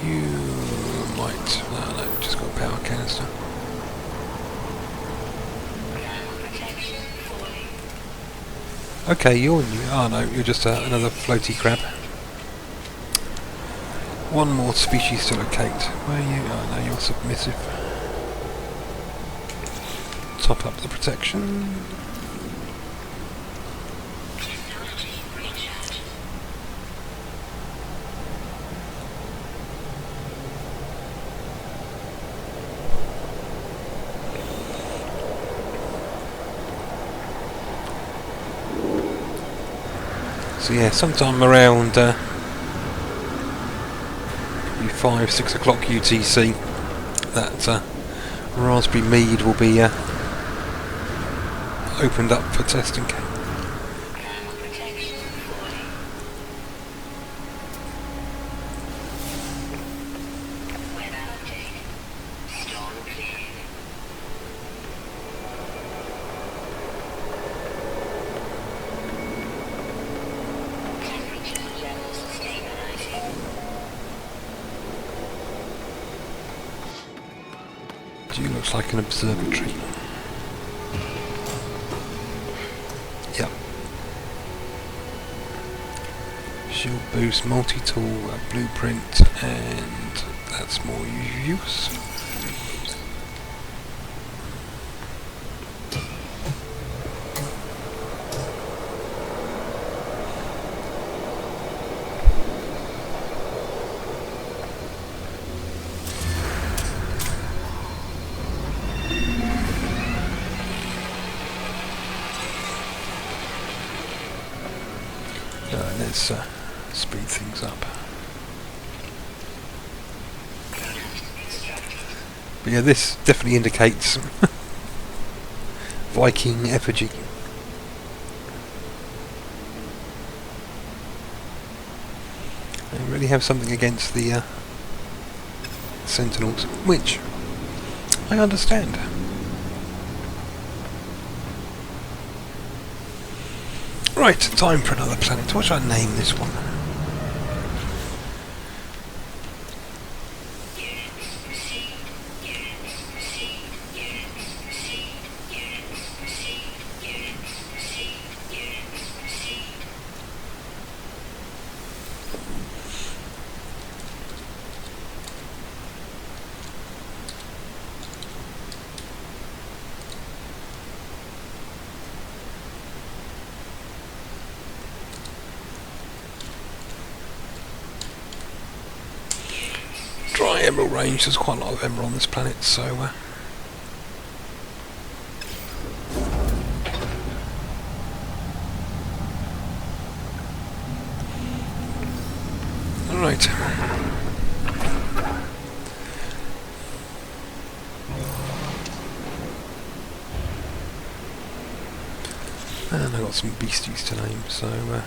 You might... no, just got a power canister. Okay, you're new. Oh no, you're just another floaty crab. One more species to locate. Where are you? Oh no, you're submissive. Top up the protection. So yeah, sometime around 5-6 o'clock UTC, that raspberry mead will be opened up for testing. Looks like an observatory. Yep. Shield boost, multi-tool, blueprint, and that's more use. Let's speed things up. But yeah, this definitely indicates Viking effigy. They really have something against the Sentinels, which I understand. Right, time for another planet. What should I name this one? emerald range. There's quite a lot of emerald on this planet, so alright. And I've got some beasties to name, so I'll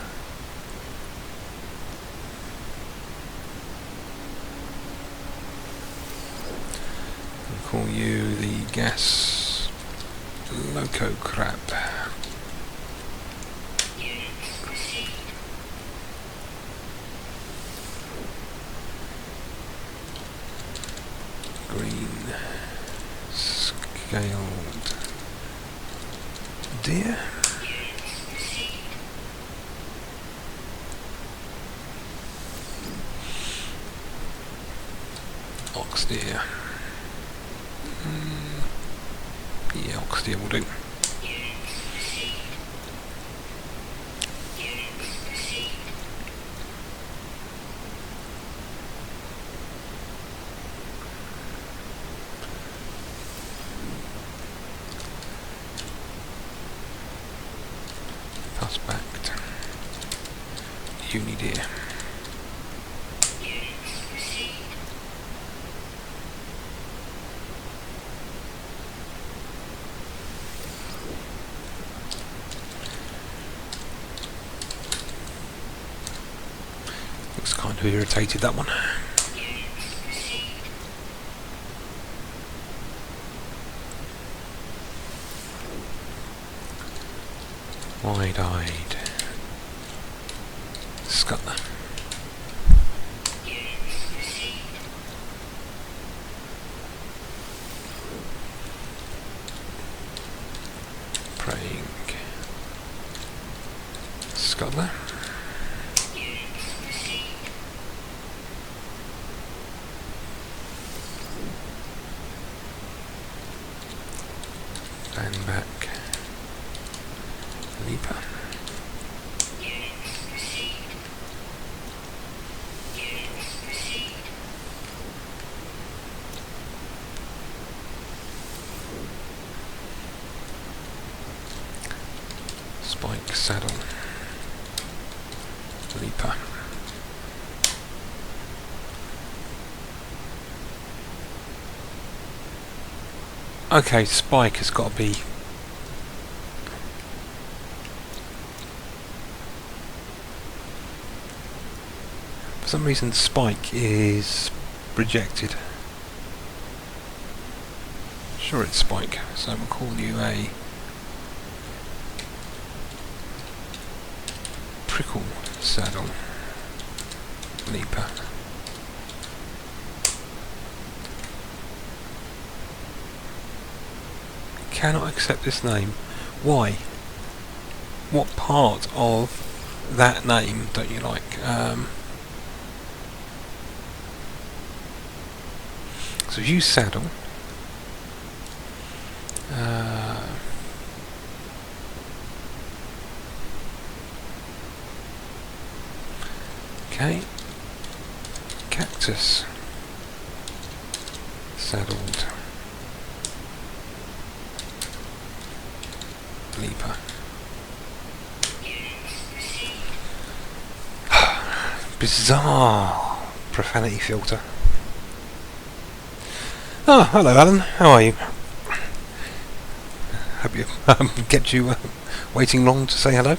call you the gas loco crab. Green scaled deer. Ox deer. Yeah, ox deer will do. Suspect. Uni deer. Looks kind of irritated, that one. Wide-eyed Scutler. Praying Scutler. Stand back. Leaper. Spike saddle. Leaper. Okay, Spike has got to be for some reason Spike is rejected. Sure, it's Spike, so we'll call you a prickle saddle leaper. Cannot accept this name. Why? What part of that name don't you like? So use saddle. Okay. Cactus. Saddled. Leaper. Bizarre profanity filter. Oh, hello Alan, how are you? Hope you kept you waiting long to say hello.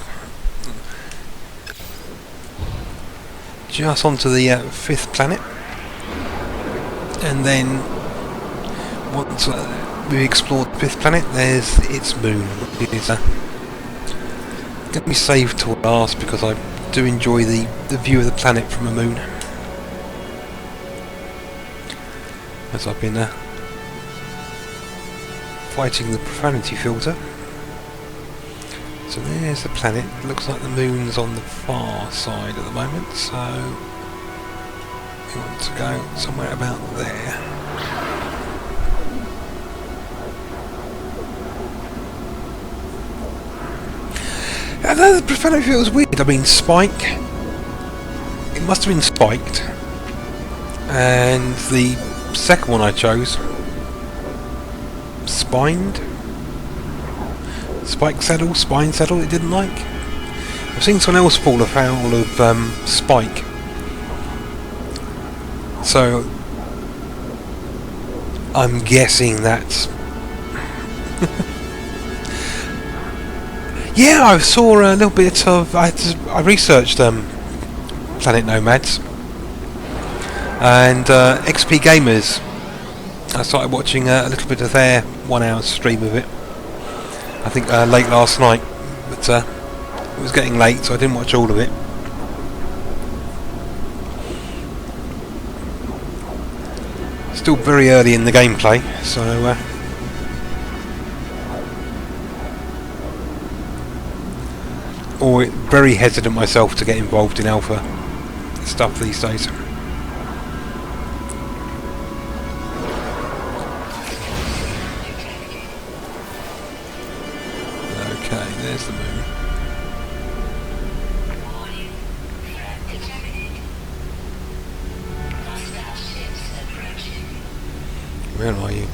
Just onto the 5th planet, and then once we've explored the 5th planet, there's its moon. It is going to be saved till last because I do enjoy the view of the planet from a moon. As I've been fighting the profanity filter. So there's the planet. Looks like the moon's on the far side at the moment, so we want to go somewhere about there. I know the profanity filter was weird. I mean, Spike. It must have been spiked, and the second one I chose, spine saddle, it didn't like. I've seen someone else fall afoul of spike, so I'm guessing that's yeah. I saw a little bit of. I researched Planet Nomads and XP Gamers. I started watching a little bit of their 1 hour stream of it. I think late last night, but it was getting late, so I didn't watch all of it. Still very early in the gameplay, so very hesitant myself to get involved in alpha stuff these days. Okay, there's the moon. Where are you?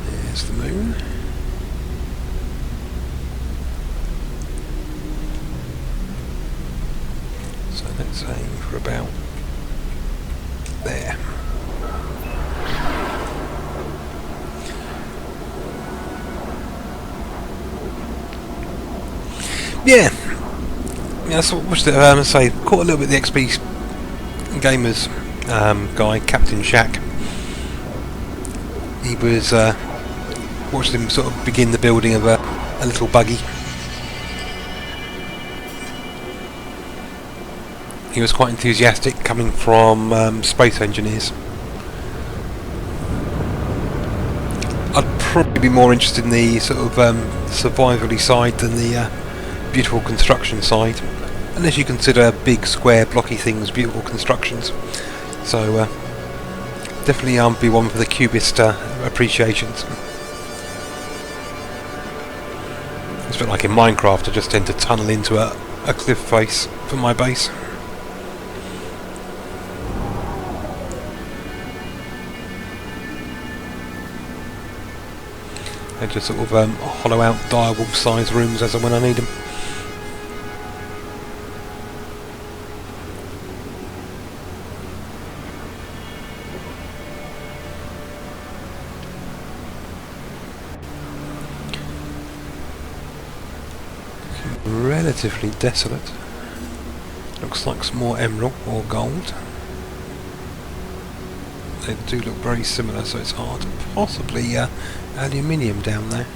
There's the moon. So let's aim for about there. Yeah, so watched it. Say caught a little bit of the XP Gamers guy, Captain Shack. He was watched him sort of begin the building of a little buggy. He was quite enthusiastic, coming from space engineers. I'd probably be more interested in the sort of survivally side than the beautiful construction side, unless you consider big, square, blocky things beautiful constructions. So definitely be one for the cubist appreciations. It's a bit like in Minecraft, I just tend to tunnel into a cliff face for my base. And just sort of hollow out direwolf size rooms as and when I need them. Relatively desolate. Looks like some more emerald or gold. They do look very similar, so it's hard. Possibly aluminium down there.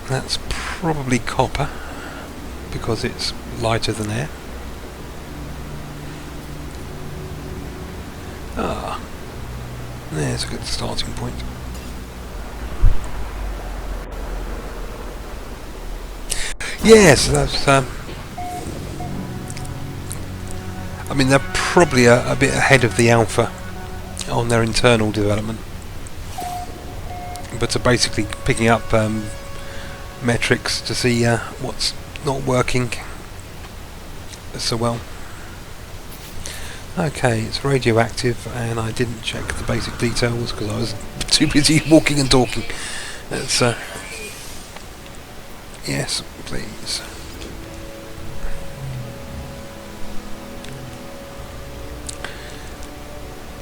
That's probably copper, because it's lighter than air. Ah, there's a good starting point. Yes, that's. I mean, they're probably a bit ahead of the alpha on their internal development, but are basically picking up metrics to see what's not working so well. Okay, it's radioactive, and I didn't check the basic details because I was too busy walking and talking. It's yes, please.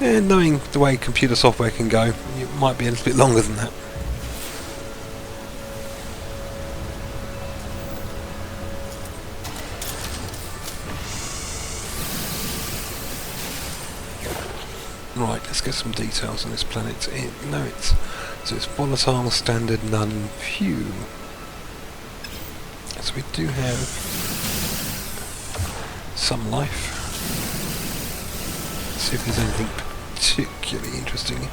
And knowing the way computer software can go, it might be a little bit longer than that. Right, let's get some details on this planet. So it's volatile, standard, none, few. So we do have some life. Let's see if there's anything particularly interesting.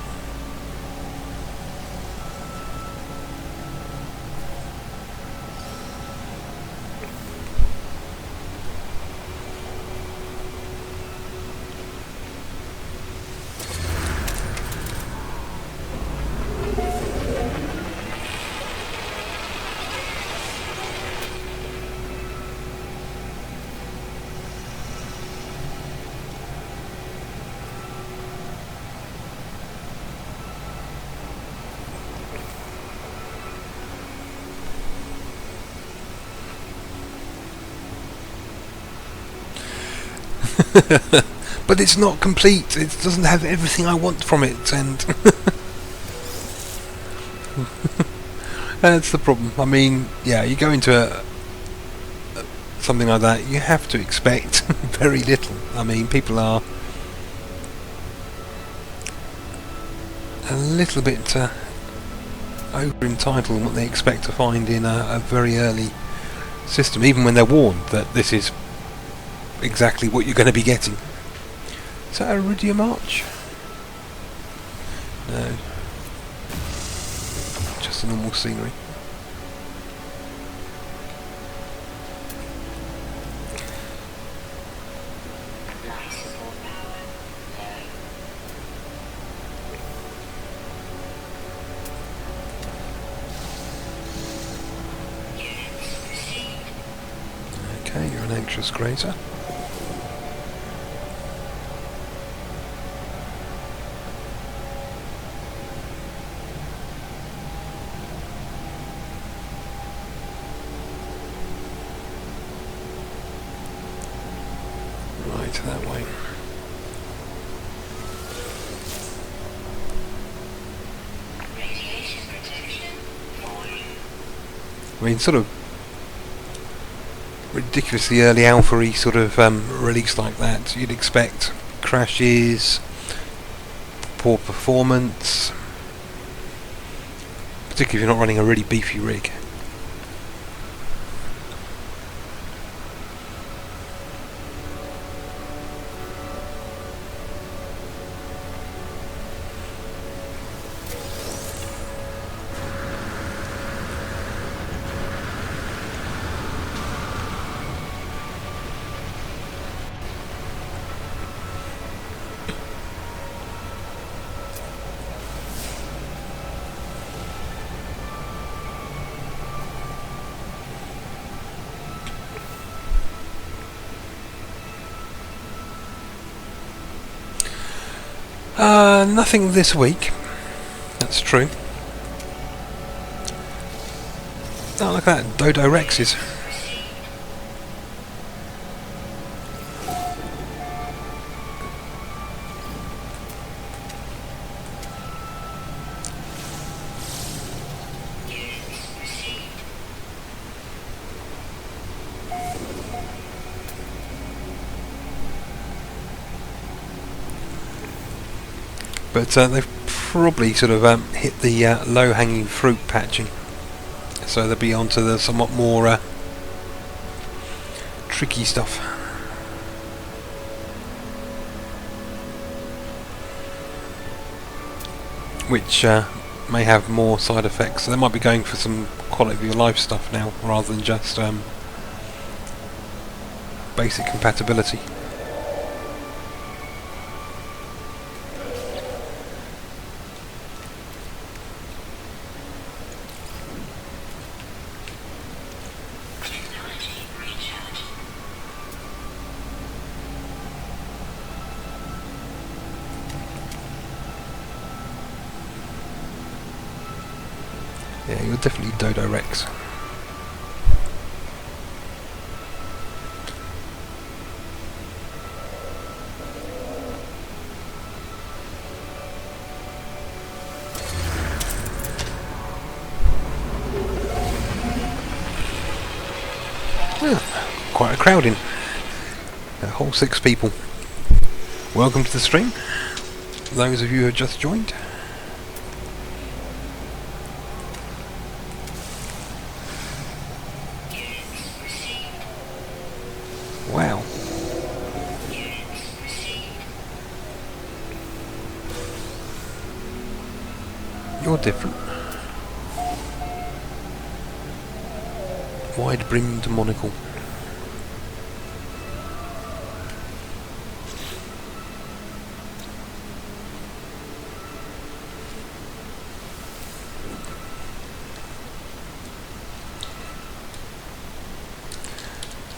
But it's not complete. It doesn't have everything I want from it, and that's the problem. I mean, yeah, you go into something like that, you have to expect very little. I mean, people are a little bit over entitled in what they expect to find in a very early system, even when they're warned that this is exactly what you're going to be getting. Is that a Iridium Arch? No. Just a normal scenery. Okay, you're an anxious grazer. Right, that way. I mean, sort of ridiculously early alpha-y sort of release like that, you'd expect crashes, poor performance, particularly if you're not running a really beefy rig. Nothing this week, that's true. Oh, look at that, Dodo Rexes. But they've probably sort of hit the low-hanging fruit patching, so they'll be onto the somewhat more tricky stuff. Which may have more side effects, so they might be going for some quality of your life stuff now, rather than just basic compatibility. Yeah, you're definitely Dodo Rex. Yeah, quite a crowd in. A whole 6 people. Welcome to the stream. Those of you who have just joined. Wow. You're different. Wide-brimmed monocle.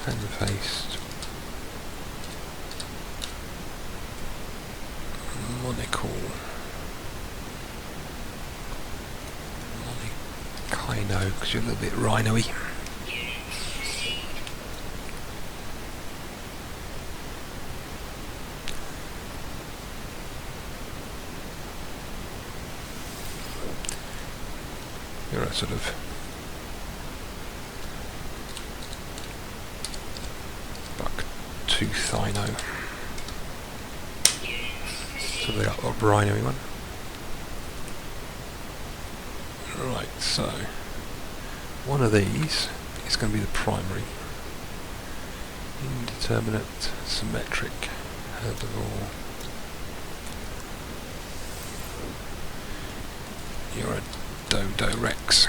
Hand-faced. Monocle. Monocyno, because you're a little bit rhino-y. You're a sort of buck tooth rhino. So the up rhino one. Right, so one of these is going to be the primary. Indeterminate, symmetric, herbivore. You're a Dodo Rex.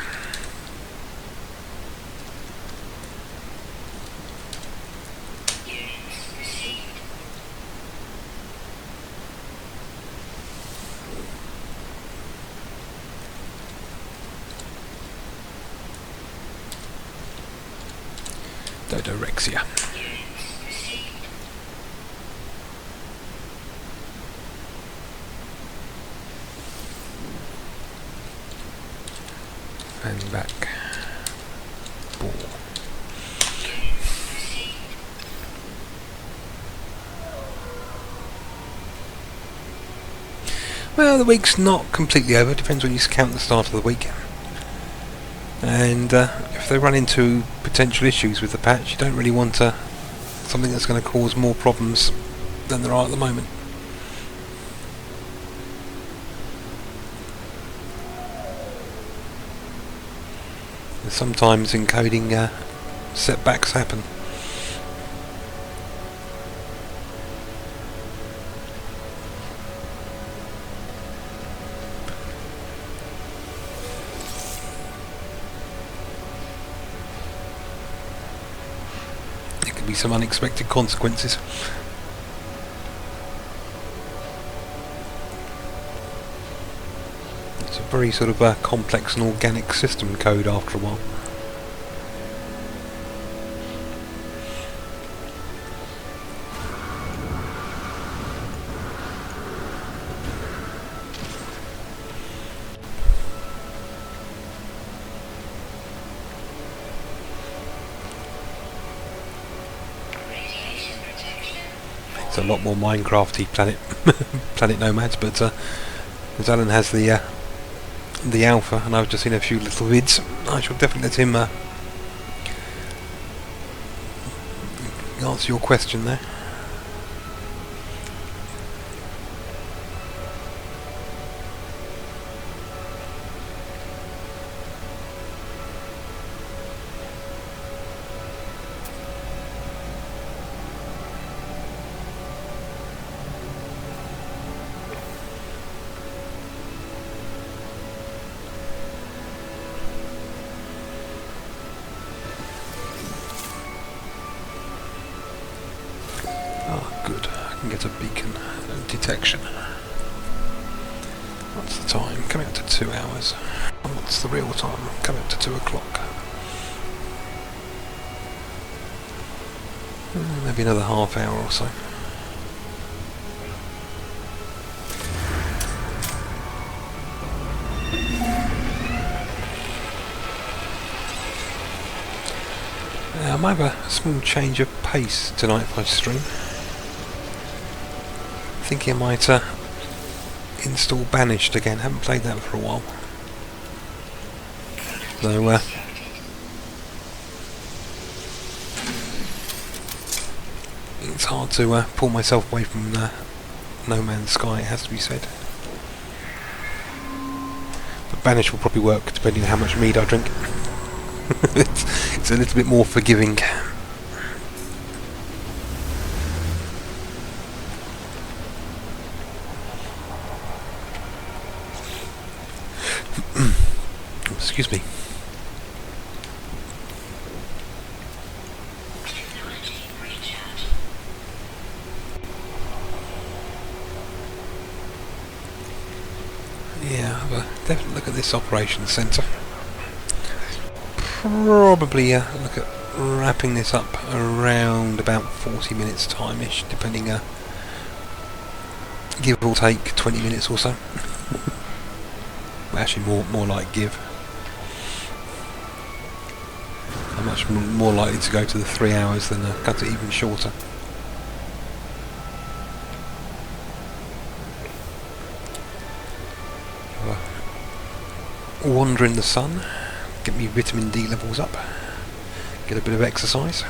Dodorexia. And back. Ball. Well, the week's not completely over. Depends when you count the start of the week. And if they run into potential issues with the patch, you don't really want something that's going to cause more problems than there are at the moment. And sometimes encoding setbacks happen. Be some unexpected consequences. It's a very sort of complex and organic system code after a while. It's a lot more Minecrafty planet nomads, but as Alan has the alpha, and I've just seen a few little vids, I shall definitely let him answer your question there. Good, I can get a beacon detection. What's the time? Coming up to 2 hours. What's the real time? Coming up to 2 o'clock. Maybe another half hour or so. I might have a small change of pace tonight if I stream. Thinking I might install Banished again. Haven't played that for a while. Though it's hard to pull myself away from No Man's Sky, it has to be said. But Banished will probably work depending on how much mead I drink. It's a little bit more forgiving. Excuse me. Yeah, have a definite look at this operations centre. Probably look at wrapping this up around about 40 minutes time-ish, depending, give or take 20 minutes or so. Actually more like give. I'm much more likely to go to the 3 hours than cut it even shorter. wander in the sun, get me vitamin D levels up, get a bit of exercise.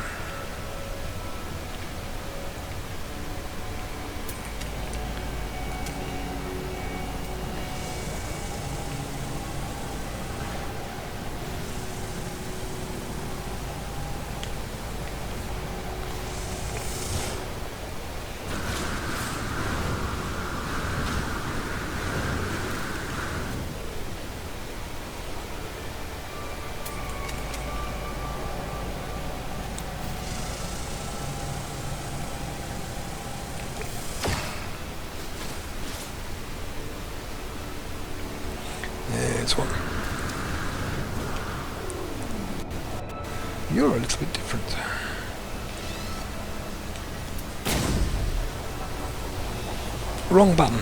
There's one. You're a little bit different. Wrong button.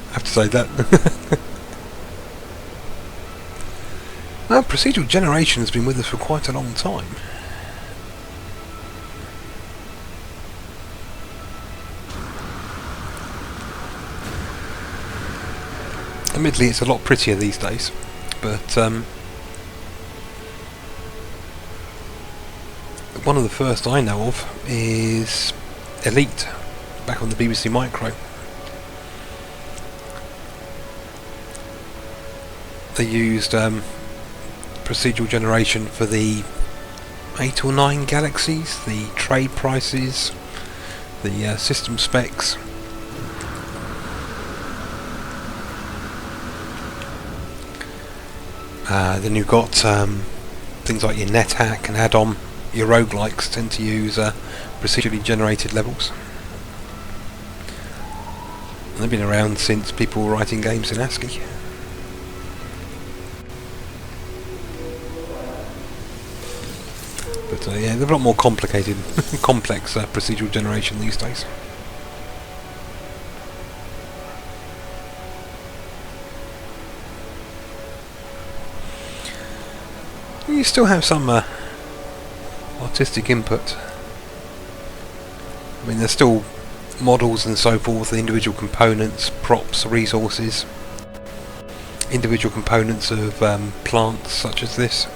I have to say that. Well, procedural generation has been with us for quite a long time. Admittedly, it's a lot prettier these days, but one of the first I know of is Elite, back on the BBC Micro. They used procedural generation for the 8 or 9 galaxies, the trade prices, the system specs. Then you've got things like your NetHack and add-on. Your roguelikes tend to use procedurally generated levels. And they've been around since people were writing games in ASCII. But yeah, they're a lot more complicated, complex procedural generation these days. You still have some artistic input. I mean, there's still models and so forth, the individual components, props, resources, individual components of plants such as this,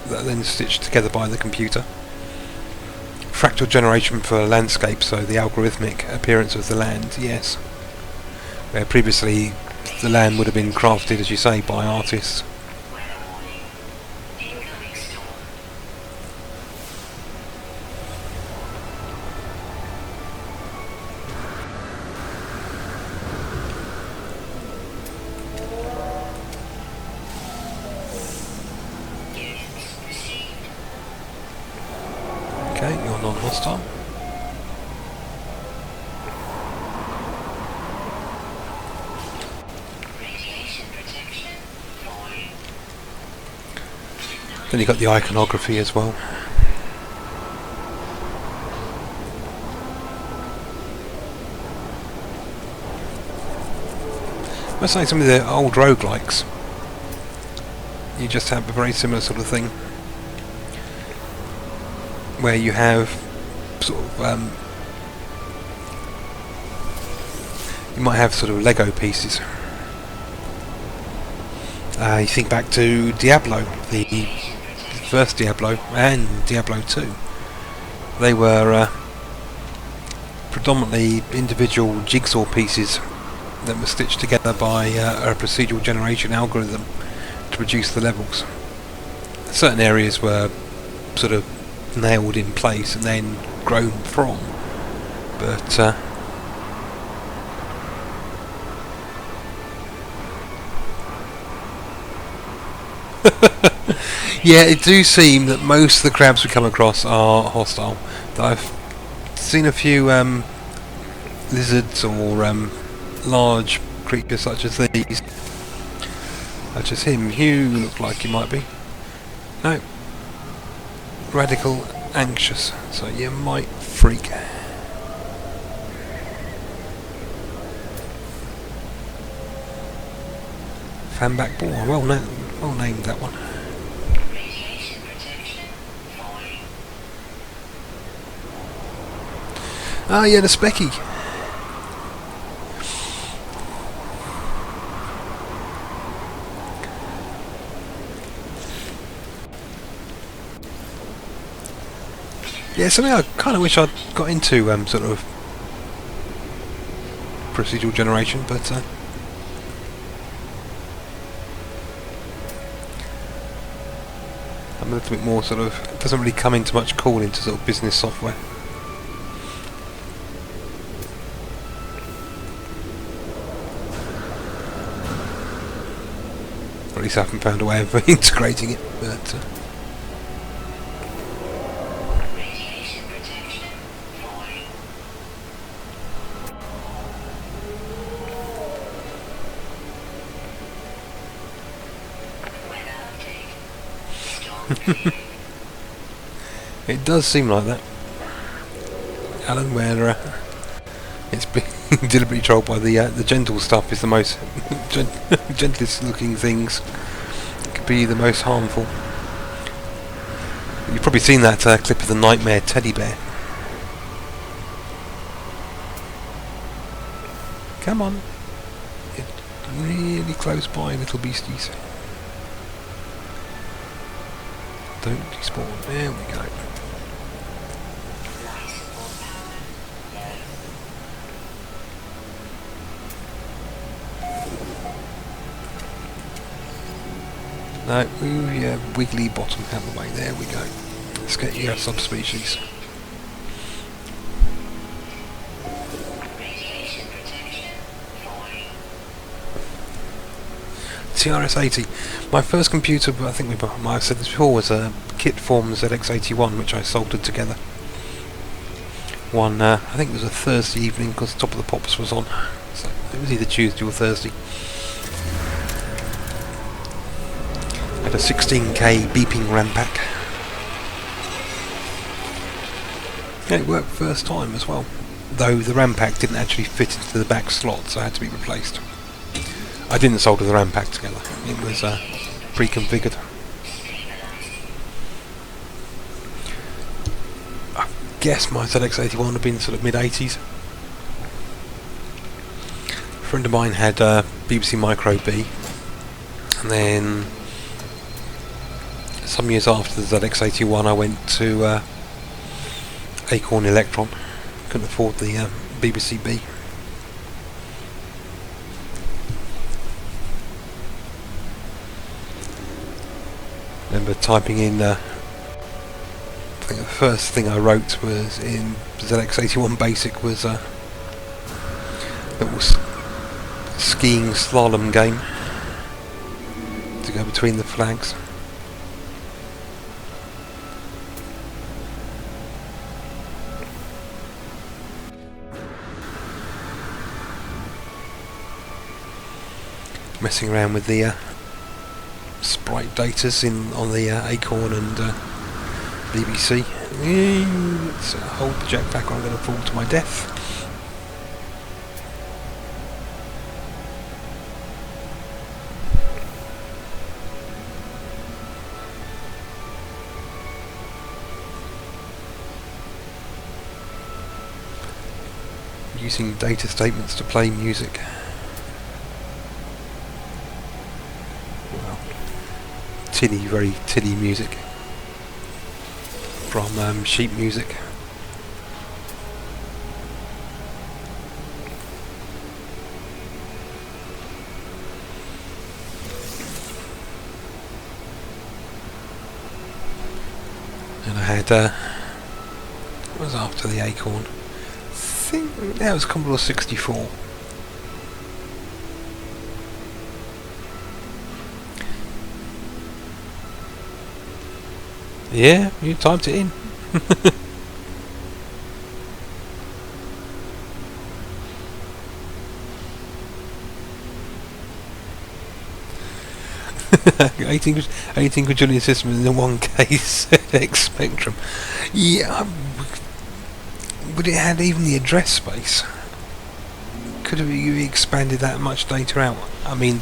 that are then stitched together by the computer. Fractal generation for landscape, so the algorithmic appearance of the land, yes. Where previously the land would have been crafted, as you say, by artists. Okay, you're non-hostile. Then you've got the iconography as well. I must say, some of the old roguelikes, you just have a very similar sort of thing, where you have sort of you might have sort of Lego pieces. You think back to Diablo, the first Diablo and Diablo 2. They were predominantly individual jigsaw pieces that were stitched together by a procedural generation algorithm to produce the levels. Certain areas were sort of nailed in place and then grown from, but Yeah, it do seem that most of the crabs we come across are hostile. I've seen a few lizards or large creatures such as these, such as him. You look like he might be. No, radical anxious, so you might freak. Fanback boar, well named that one. Ah, yeah, the specky. Yeah, something I kind of wish I'd got into, sort of procedural generation, but I'm a little bit more sort of, it doesn't really come into much call into sort of business software. Or at least I haven't found a way of integrating it, but it does seem like that. Alan, where it's being deliberately trolled by the gentle stuff is the most gentlest looking things could be the most harmful. You've probably seen that clip of the nightmare teddy bear. Come on, you're really close by, little beasties. Don't despawn. There we go. No, move your wiggly bottom out of the way. There we go. Let's get your subspecies. TRS-80. My first computer, I think we might have said this before, was a kit form ZX81 which I soldered together. One, I think it was a Thursday evening because Top of the Pops was on. So it was either Tuesday or Thursday. Had a 16K beeping RAM pack. And it worked first time as well. Though the RAM pack didn't actually fit into the back slot, so it had to be replaced. I didn't solder the RAM pack together. It was pre-configured. I guess my ZX81 would have been sort of mid-80s. A friend of mine had BBC Micro B, and then some years after the ZX81 I went to Acorn Electron. Couldn't afford the BBC B. Remember typing in, I think the first thing I wrote was in ZX81 Basic was a little skiing slalom game to go between the flags. Messing around with the sprite datas on the Acorn and BBC. Let's hold the jetpack or I'm going to fall to my death. Using data statements to play music. Very tinny music from sheet music. And I had what was after the Acorn? I think that was Commodore 64. Yeah, you typed it in. Eighteen 18 quadrillion system in the 1K ZX Spectrum. Yeah, would it have even the address space? Could have you expanded that much data out? I mean,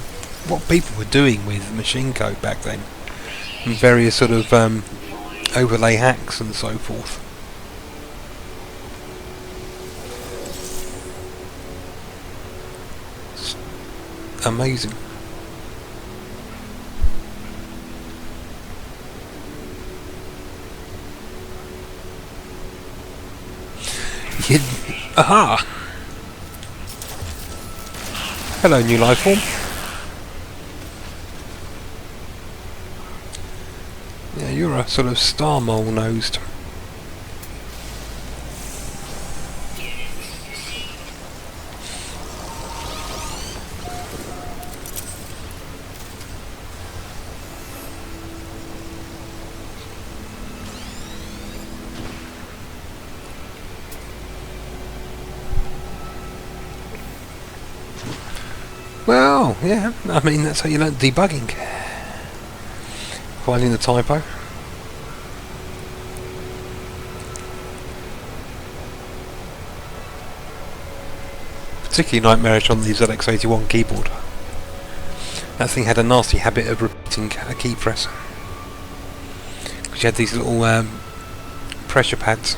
what people were doing with machine code back then, and various sort of overlay hacks and so forth. It's amazing. Aha! Hello, new life form. Yeah, you're a sort of star mole nosed. Well, yeah, I mean, that's how you learn debugging. Finding the typo. Particularly nightmarish on the ZX81 keyboard. That thing had a nasty habit of repeating a key press. Because you had these little pressure pads.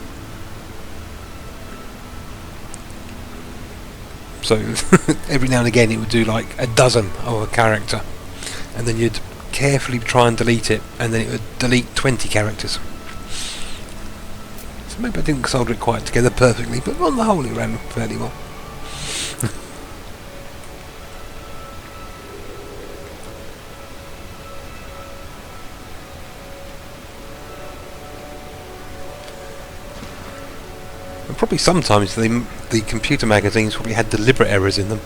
So every now and again it would do like a dozen of a character, and then you'd carefully try and delete it, and then it would delete 20 characters. So maybe I didn't solder it quite together perfectly, but on the whole it ran fairly well. And probably sometimes the computer magazines probably had deliberate errors in them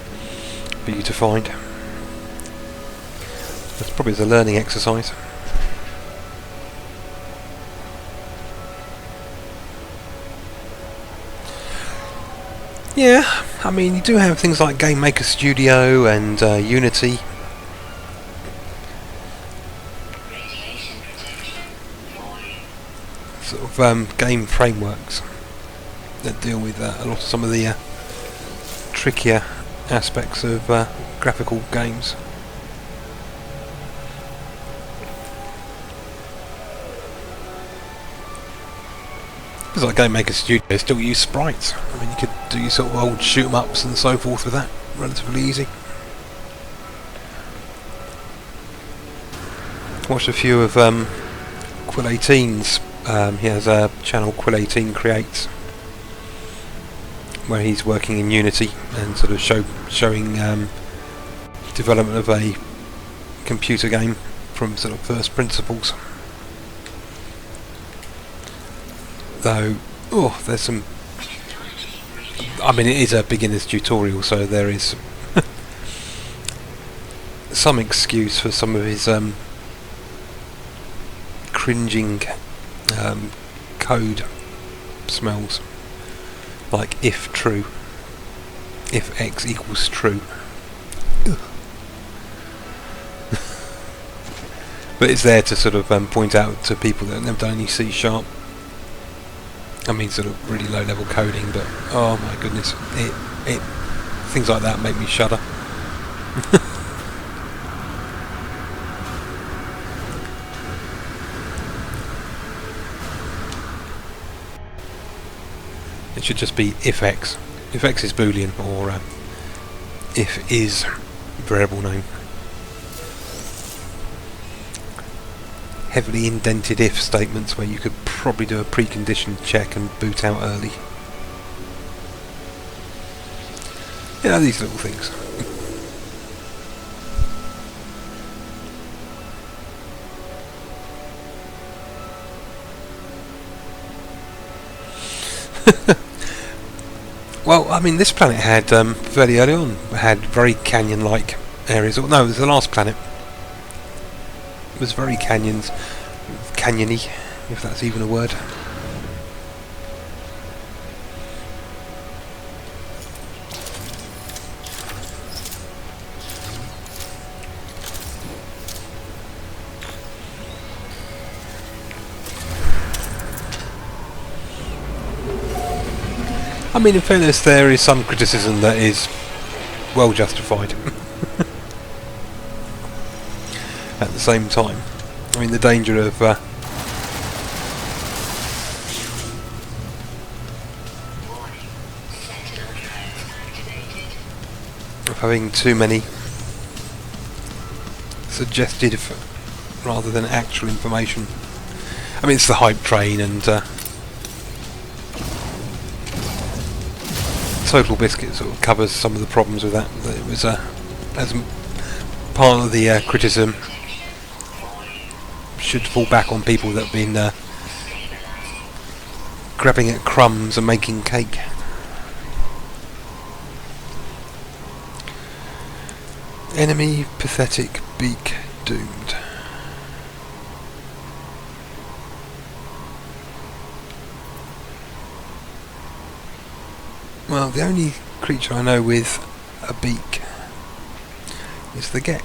for you to find. That's probably as a learning exercise. Yeah, I mean, you do have things like Game Maker Studio and Unity. Sort of game frameworks that deal with a lot of some of the trickier aspects of graphical games. Because like Game Maker Studio still use sprites. I mean, you could do your sort of old shoot 'em ups and so forth with that relatively easy. Watched a few of Quill 18's. He has a channel, Quill 18 Creates, where he's working in Unity and sort of showing development of a computer game from sort of first principles. Though, there's some. I mean, it is a beginner's tutorial, so there is some excuse for some of his cringing code smells. Like if true, if x equals true. But it's there to sort of point out to people that have never done any C#. I mean, sort of really low level coding, but oh my goodness, it things like that make me shudder. It should just be if x. If x is boolean, or if is variable name. Heavily indented if statements where you could probably do a precondition check and boot out early. Yeah, these little things. Well, I mean, this planet had fairly early on had very canyon-like areas. No, it was the last planet. It was very canyony. if that's even a word. I mean, in fairness, there is some criticism that is well justified. At the same time, I mean, the danger of having too many suggested rather than actual information. I mean, it's the hype train, and Total Biscuit sort of covers some of the problems with that. It was as part of the criticism should fall back on people that have been grabbing at crumbs and making cake. Enemy pathetic beak doomed. Well, the only creature I know with a beak is the Gek.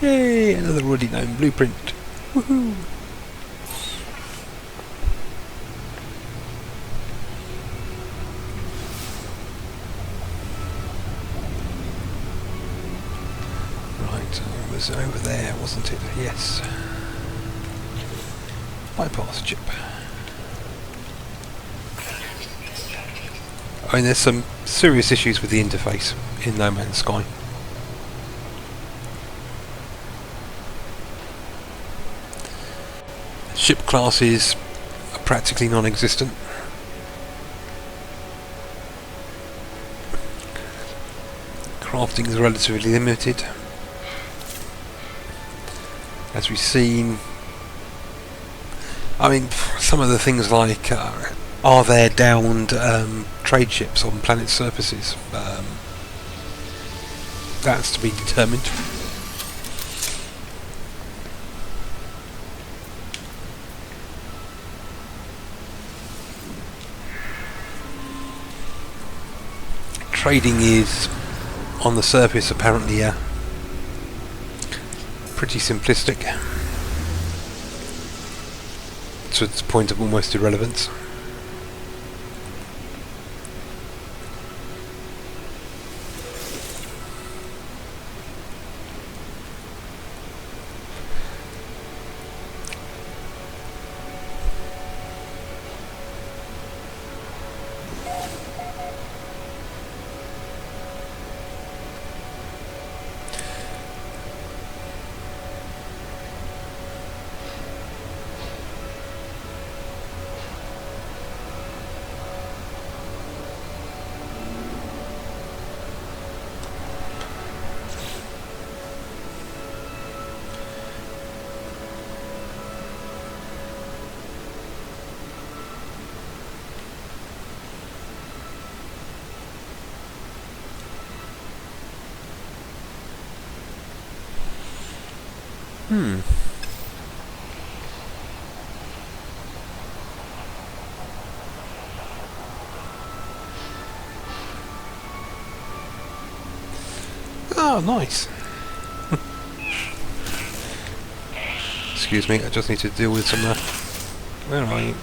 Yay! Another already known blueprint. Woohoo! Was over there, wasn't it? Yes. Bypass chip. I mean, there's some serious issues with the interface in No Man's Sky. Ship classes are practically non-existent. Crafting is relatively limited. As we've seen, I mean, some of the things like are there downed trade ships on planet surfaces? That's to be determined. Trading is, on the surface, apparently pretty simplistic to its point of almost irrelevance. Oh, nice. Excuse me, I just need to deal with some... where are you?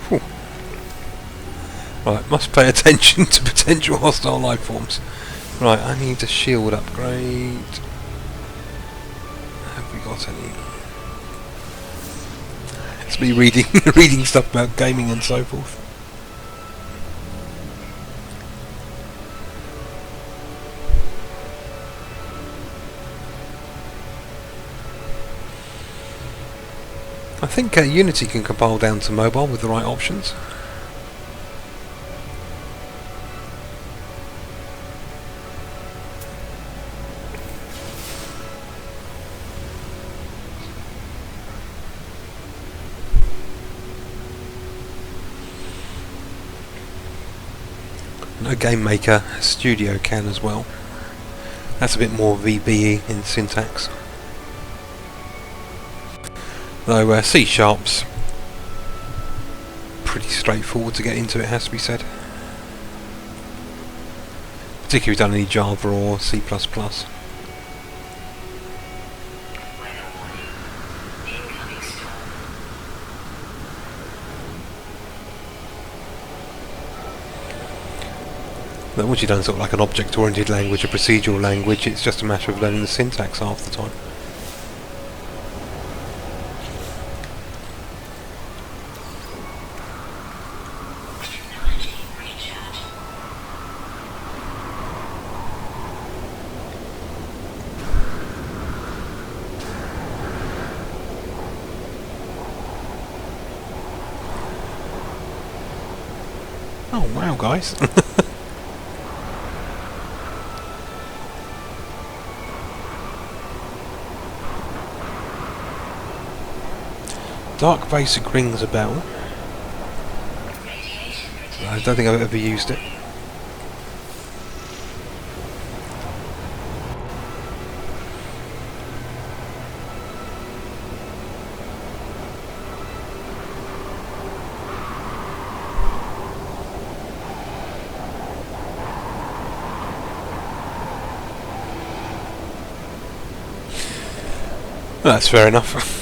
Whew. Right, must pay attention to potential hostile life forms. Right, I need a shield upgrade. Have we got any? It's me reading reading stuff about gaming and so forth. I think Unity can compile down to mobile with the right options. a game maker studio can as well. That's a bit more VBE in syntax. Though C Sharp's pretty straightforward to get into, it has to be said. Particularly if you've done any Java or C++. But once you've done sort of like an object-oriented language, a procedural language, it's just a matter of learning the syntax half the time. Oh wow, guys. Dark Basic rings a bell. I don't think I've ever used it. That's fair enough.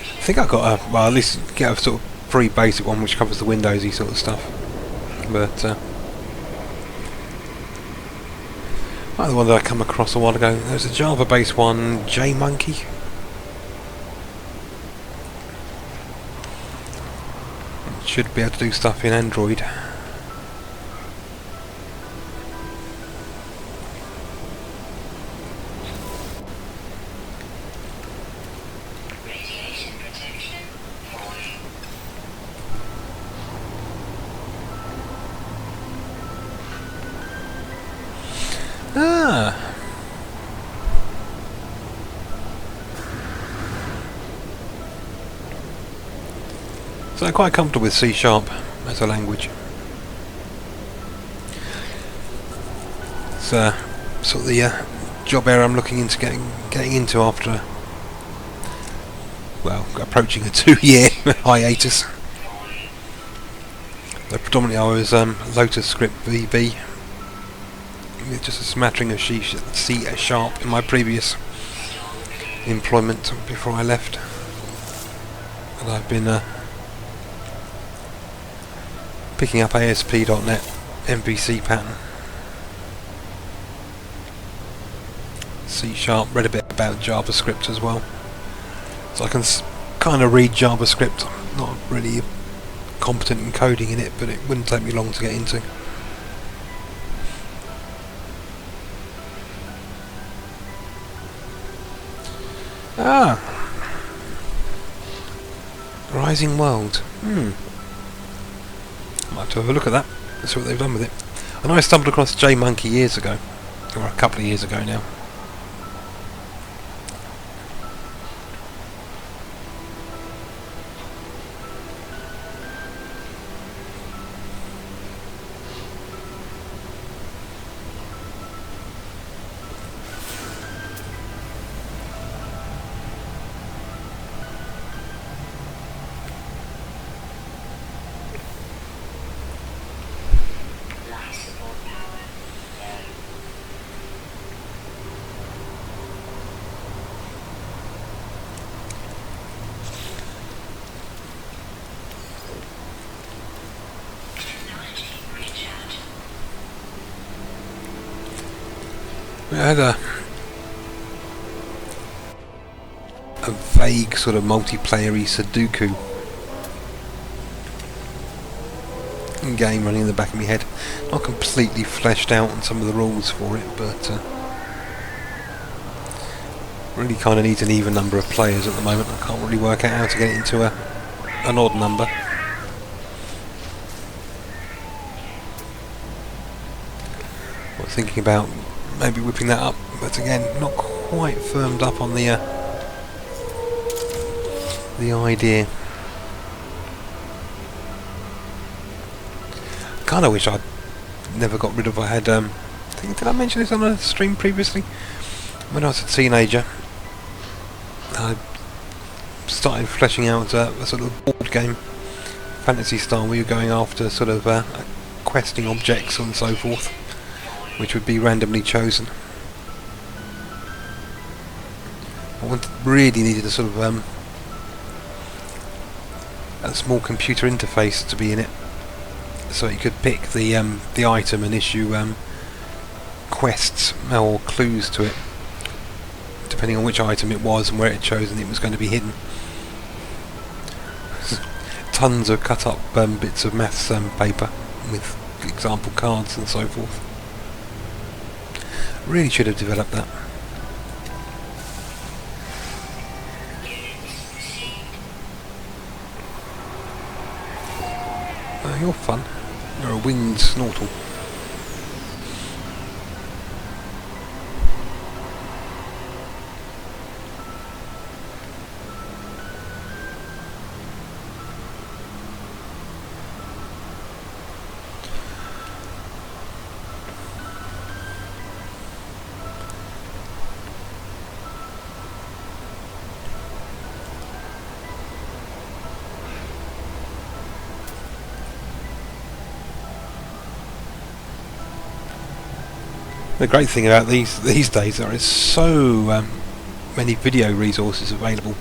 I think I got a, well, at least get a sort of free basic one which covers the Windowsy sort of stuff. But like the one that I come across a while ago, there's a Java based one, JMonkey. It should be able to do stuff in Android. So I'm quite comfortable with C# as a language. It's sort of the job area I'm looking into getting into after, well, approaching a 2-year hiatus. So predominantly I was Lotus Script VB, with just a smattering of C# in my previous employment before I left. And I've been picking up ASP.NET MVC pattern. C#, read a bit about JavaScript as well. So I can kind of read JavaScript. I'm not really competent in coding in it, but it wouldn't take me long to get into. Rising World. Might have to have a look at that. See what they've done with it. I know I stumbled across JMonkey years ago, or a couple of years ago now. I had a vague sort of multiplayer-y Sudoku game running in the back of my head. Not completely fleshed out on some of the rules for it, but really kind of needs an even number of players at the moment. I can't really work out how to get it into an odd number. I was thinking about maybe whipping that up, but again, not quite firmed up on the idea. kind of wish I'd never got rid of. I had, did I mention this on a stream previously? When I was a teenager, I started fleshing out a sort of board game, fantasy style, where you're going after sort of questing objects and so forth, which would be randomly chosen. Really needed a sort of a small computer interface to be in it, so you could pick the item and issue quests or clues to it, depending on which item it was and where it chosen it was going to be hidden. Tons of cut up bits of maths paper with example cards and so forth. Really should have developed that. You're fun. You're a winged snortle. The great thing about these days, there is so many video resources available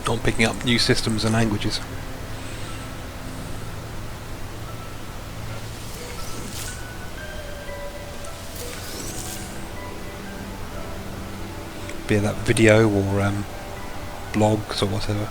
on picking up new systems and languages. Be that video or blogs or whatever.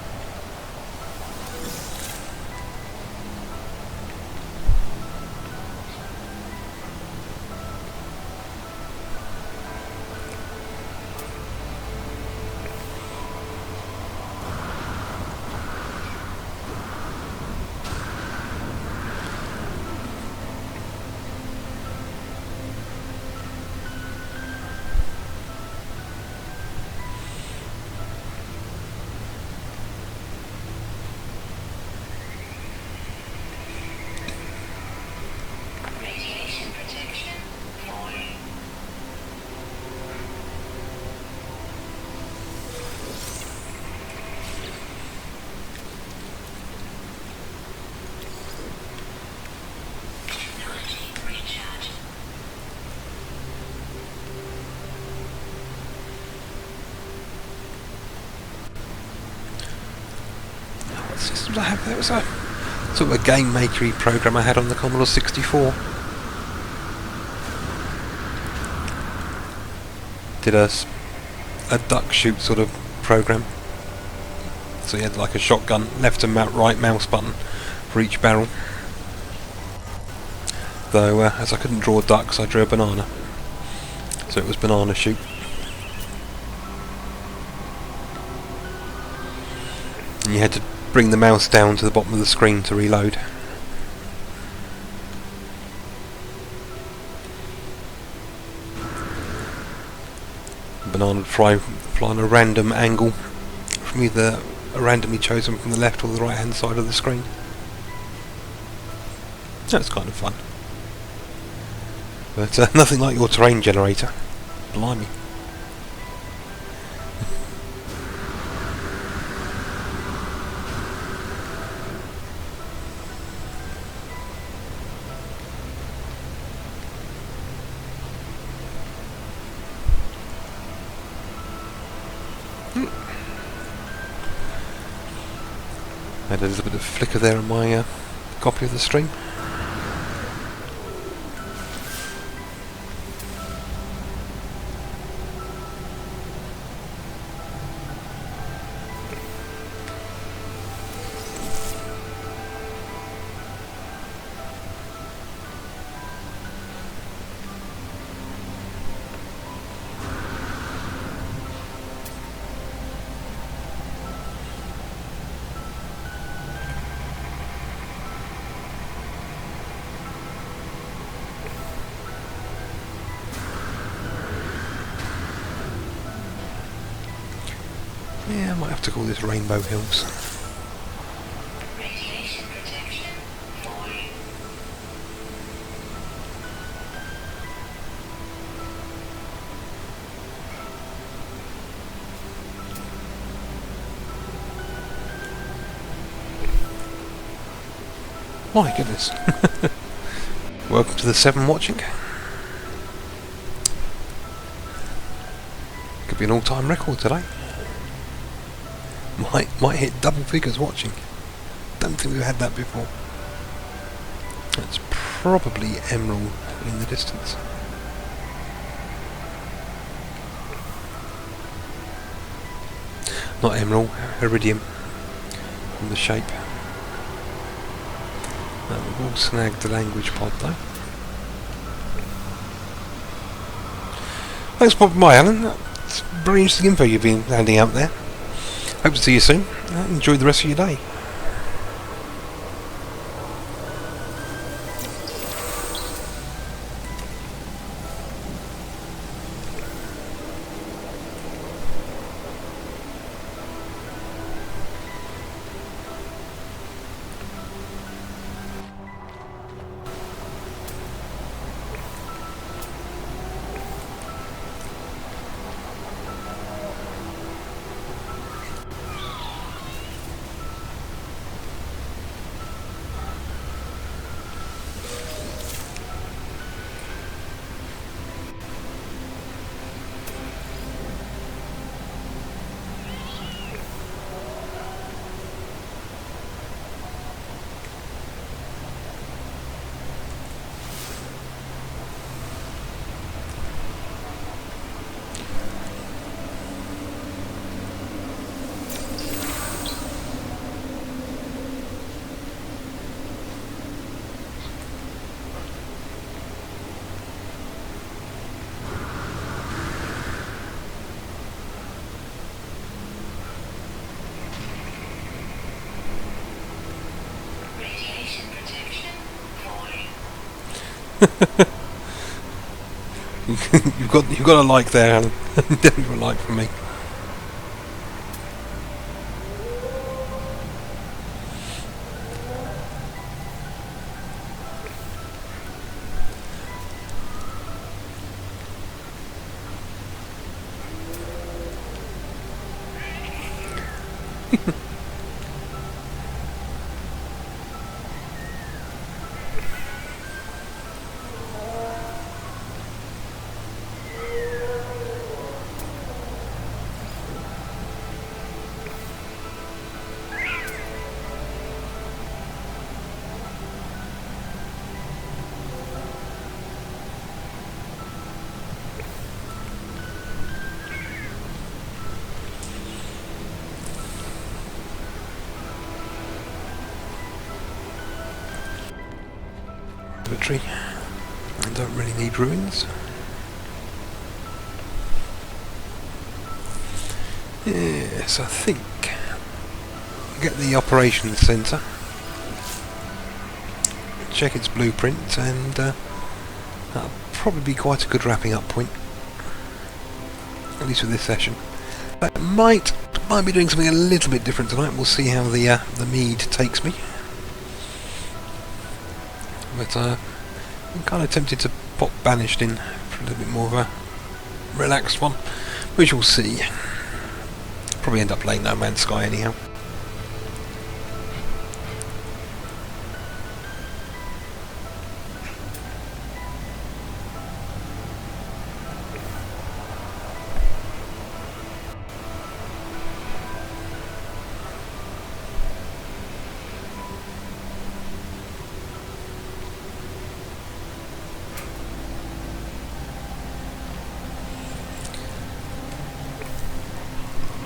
Systems I have. There was a sort of a game makery program I had on the Commodore 64. Did a duck shoot sort of program. So you had like a shotgun, left and right mouse button for each barrel. Though as I couldn't draw ducks, I drew a banana. So it was banana shoot. And you had to bring the mouse down to the bottom of the screen to reload. The banana would fly on a random angle from either randomly chosen from the left or the right hand side of the screen. That's kind of fun. But nothing like your terrain generator. Blimey. Had a little bit of flicker there on my copy of the stream. Yeah, I might have to call this Rainbow Hills. Radiation protection 4. My goodness. Welcome to the 7 watching. Could be an all-time record today. Might hit double figures watching. Don't think we've had that before. That's probably emerald in the distance. Not emerald, iridium from the shape. We've all snagged the language pod though. Thanks for popping by, Alan. That's very interesting info you've been handing out there. Hope to see you soon. Enjoy the rest of your day. You've got a like there, Alan. Definitely a like from me. Tree. I don't really need ruins. Yes, I think get the operations centre, check its blueprint, and that'll probably be quite a good wrapping up point, at least for this session. But might be doing something a little bit different tonight. We'll see how the mead takes me. But I'm kind of tempted to pop Banished in for a little bit more of a relaxed one, which we'll see. Probably end up playing No Man's Sky anyhow.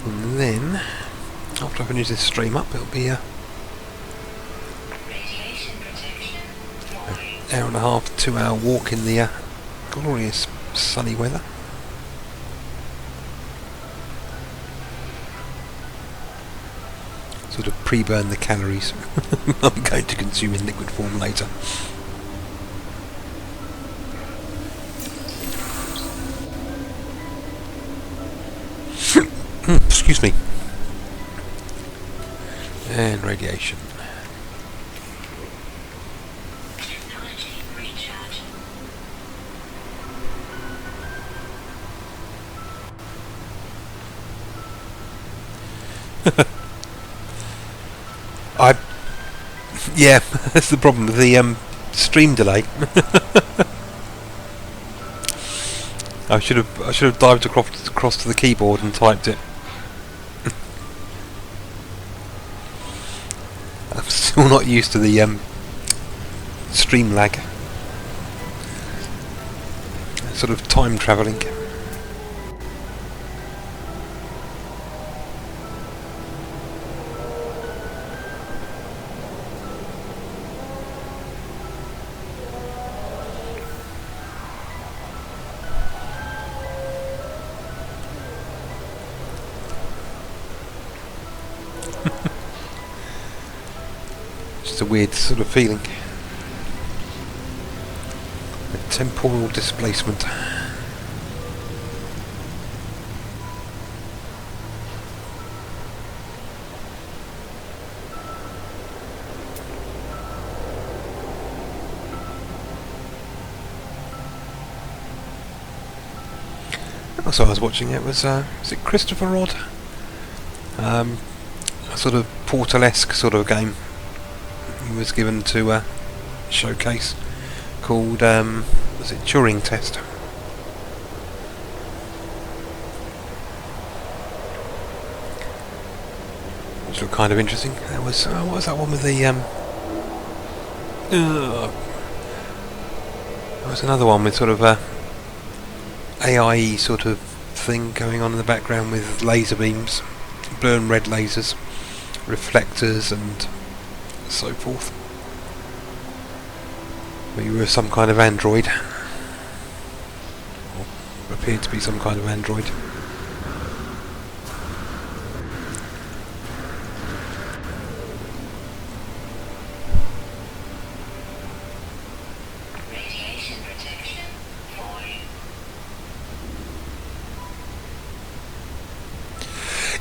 And then, after I finish this stream up, it'll be an hour and a half, 2-hour walk in the glorious sunny weather. Sort of pre-burn the calories I'm going to consume in liquid form later. Excuse me. And radiation. Yeah, that's the problem with the stream delay. I should have dived across to the keyboard and typed it. I'm still not used to the stream lag. Sort of time travelling. Just a weird sort of feeling. A temporal displacement. So I was watching it was it Christopher Rod? A sort of Portal-esque sort of game. He was given to showcase called was it Turing Test? Which looked kind of interesting. There was what was that one with the there was another one with sort of AI sort of thing going on in the background with laser beams, blue and red lasers, reflectors and so forth. Where you were some kind of android, or appeared to be some kind of android.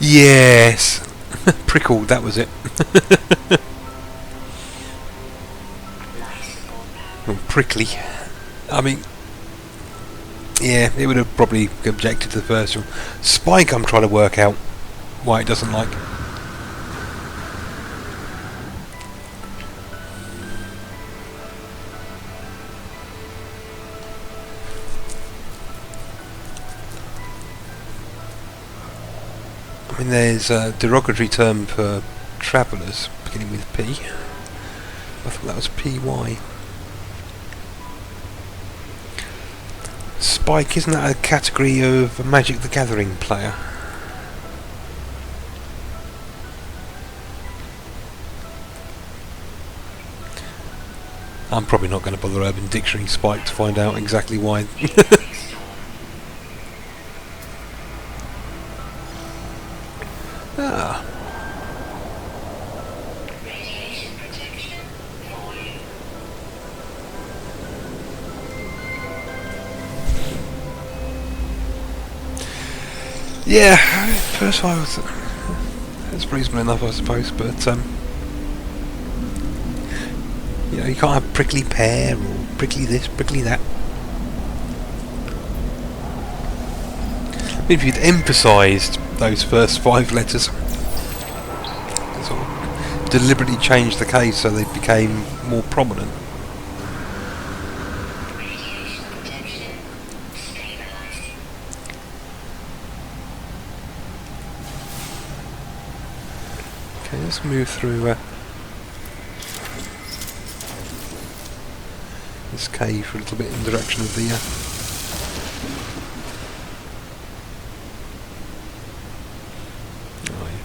Yes, prickled. That was it. Well, prickly. I mean, yeah, it would have probably objected to the first one. Spike, I'm trying to work out why it doesn't like. I mean, there's a derogatory term for travellers beginning with P. I thought that was PY. Spike, isn't that a category of a Magic the Gathering player? I'm probably not going to bother Urban Dictionary Spike to find out exactly why. Ah. Yeah, first I was. That's reasonable enough, I suppose, but you know, you can't have prickly pear or prickly this, prickly that. Maybe if you'd emphasised those first 5 letters, sort of deliberately changed the case so they became more prominent. Okay, let's move through this cave for a little bit in the direction of the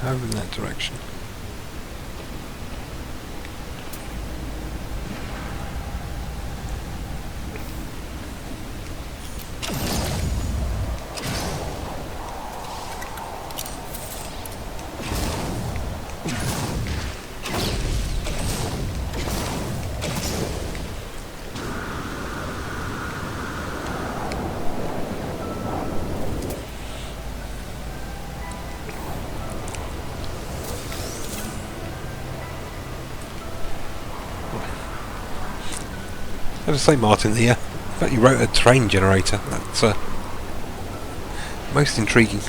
over in that direction. I was going to say, Martin, in fact you wrote a train generator. That's most intriguing.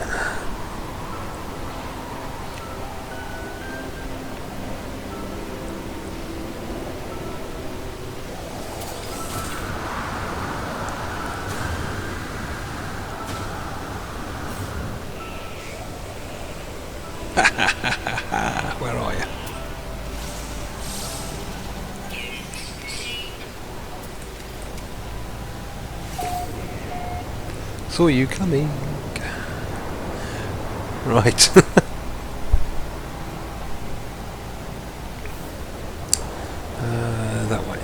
Saw you coming. Right. That way.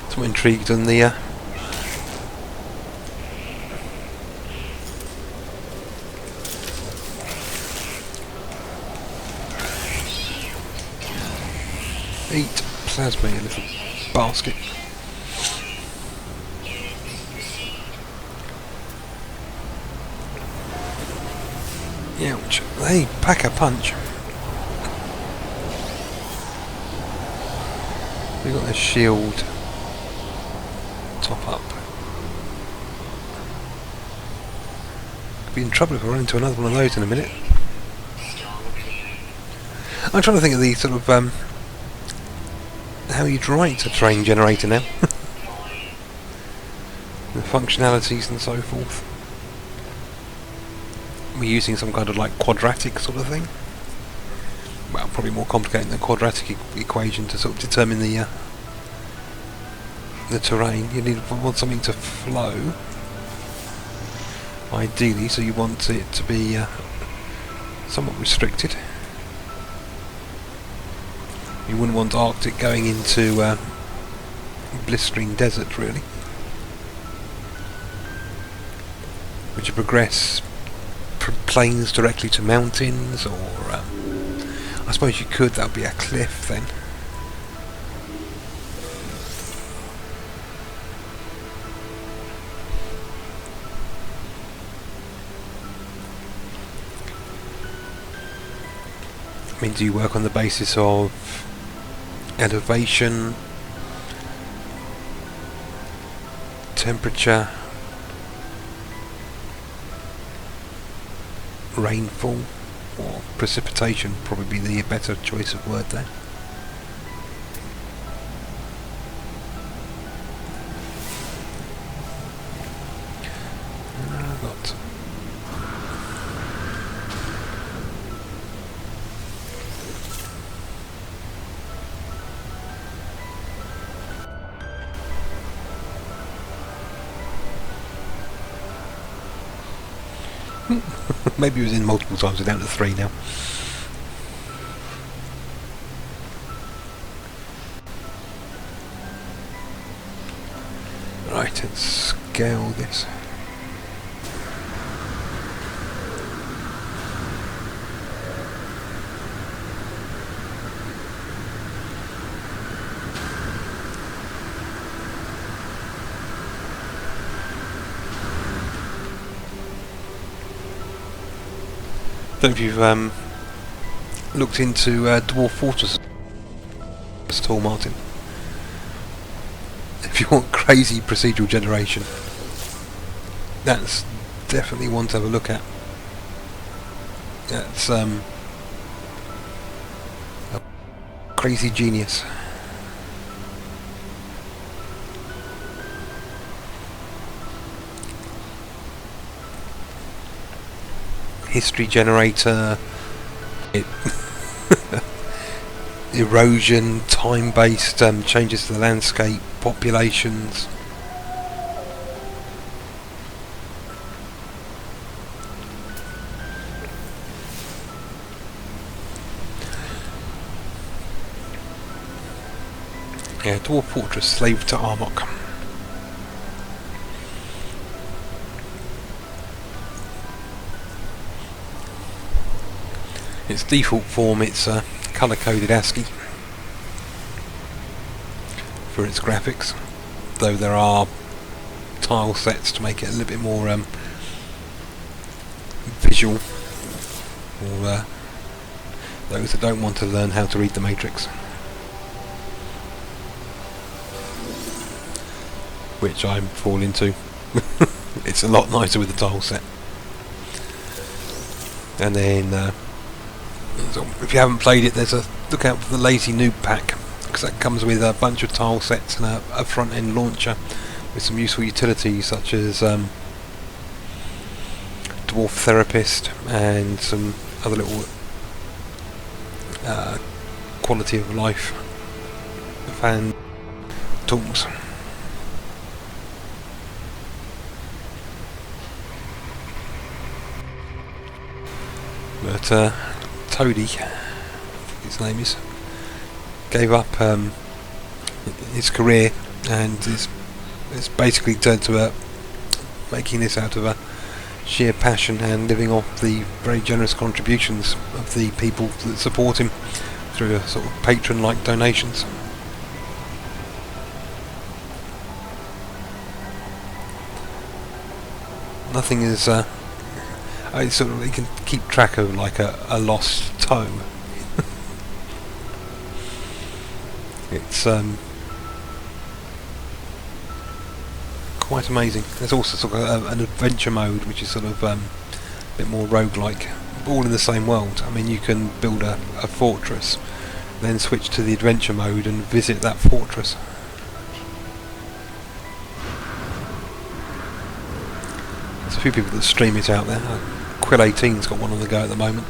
So intrigued on the eat plasma, you little basket. Ouch. They pack a punch. We've got a shield top up. Could be in trouble if we run into another one of those in a minute. I'm trying to think of the sort of how you'd write a train generator now. The functionalities and so forth. We're using some kind of like quadratic sort of thing. Well, probably more complicated than a quadratic equation to sort of determine the terrain. You want something to flow, ideally, so you want it to be somewhat restricted. You wouldn't want Arctic going into blistering desert, really. Would you progress from plains directly to mountains, or I suppose you could, that would be a cliff then. I mean, do you work on the basis of elevation, temperature, rainfall, or precipitation? Probably the better choice of word there. Got maybe it was in multiple times, we're down to 3 now. Right, let's scale this. Don't know if you've looked into Dwarf Fortress at all, Martin. If you want crazy procedural generation, that's definitely one to have a look at. That's a crazy genius. History generator, erosion, time-based changes to the landscape, populations. Yeah, Dwarf Fortress, Slave to Armok. Its default form, it's colour-coded ASCII for its graphics, though there are tile sets to make it a little bit more visual for those that don't want to learn how to read the matrix, which I fall into. It's a lot nicer with the tile set. And then so if you haven't played it, there's a look out for the Lazy Noob pack, because that comes with a bunch of tile sets and a front end launcher with some useful utilities such as dwarf therapist and some other little quality of life fan tools. But Toady, his name is, gave up his career and it's basically turned to making this out of a sheer passion and living off the very generous contributions of the people that support him through a sort of patron-like donations. Nothing is it's sort of, you can keep track of like a lost toe. It's quite amazing. There's also sort of an adventure mode which is sort of a bit more roguelike, all in the same world. I mean, you can build a fortress, then switch to the adventure mode and visit that fortress. There's a few people that stream it out there. Quill 18's got one on the go at the moment.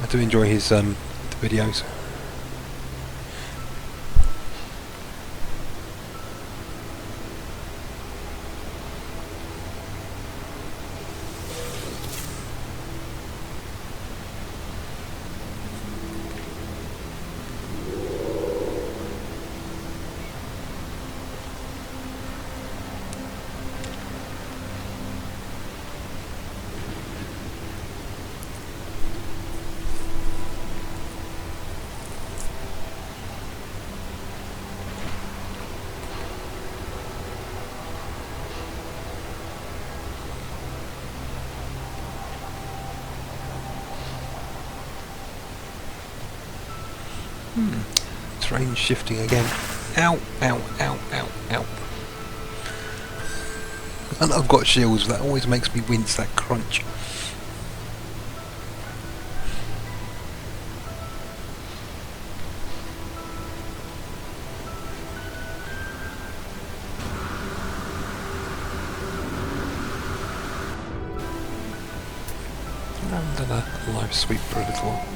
I do enjoy his videos. Terrain shifting again. Ow, ow, ow, ow, ow. And I've got shields, that always makes me wince, that crunch. And then a live sweep for a little while.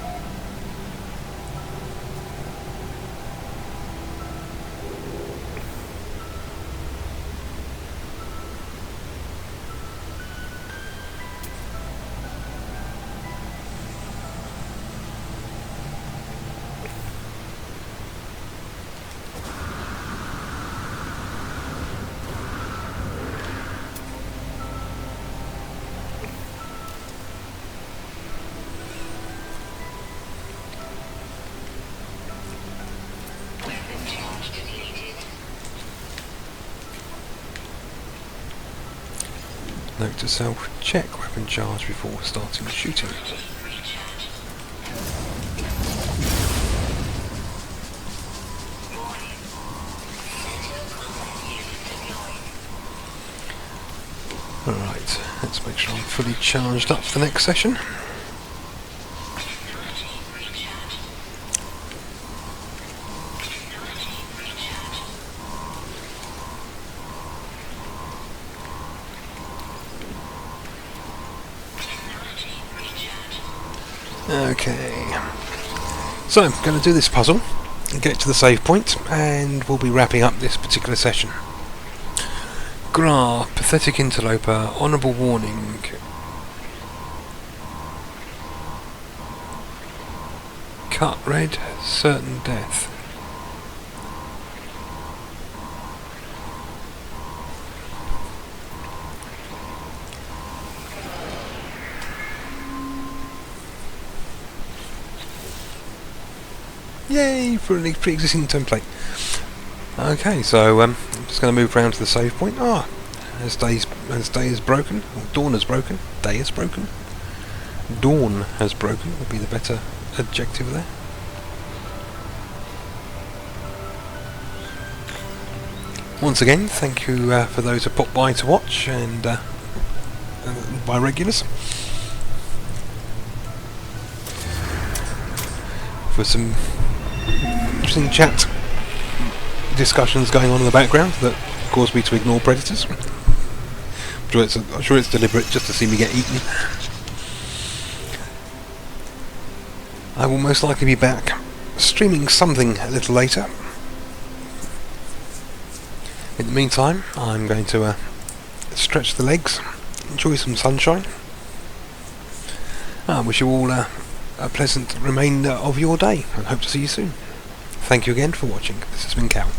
Note to self, check weapon charge before starting shooting. Alright, let's make sure I'm fully charged up for the next session. Okay, so I'm going to do this puzzle and get to the save point, and we'll be wrapping up this particular session. Gra, pathetic interloper, honourable warning. Cut red, certain death. Yay for a pre-existing template. Okay, so I'm just going to move around to the save point. As day is broken, or dawn has broken. Day has broken. Dawn has broken would be the better adjective there. Once again, thank you for those who popped by to watch, and by regulars, for some interesting chat discussions going on in the background that cause me to ignore predators. I'm sure it's deliberate just to see me get eaten. I will most likely be back streaming something a little later. In the meantime, I'm going to stretch the legs, enjoy some sunshine. I wish you all a pleasant remainder of your day and hope to see you soon. Thank you again for watching. This has been Cal.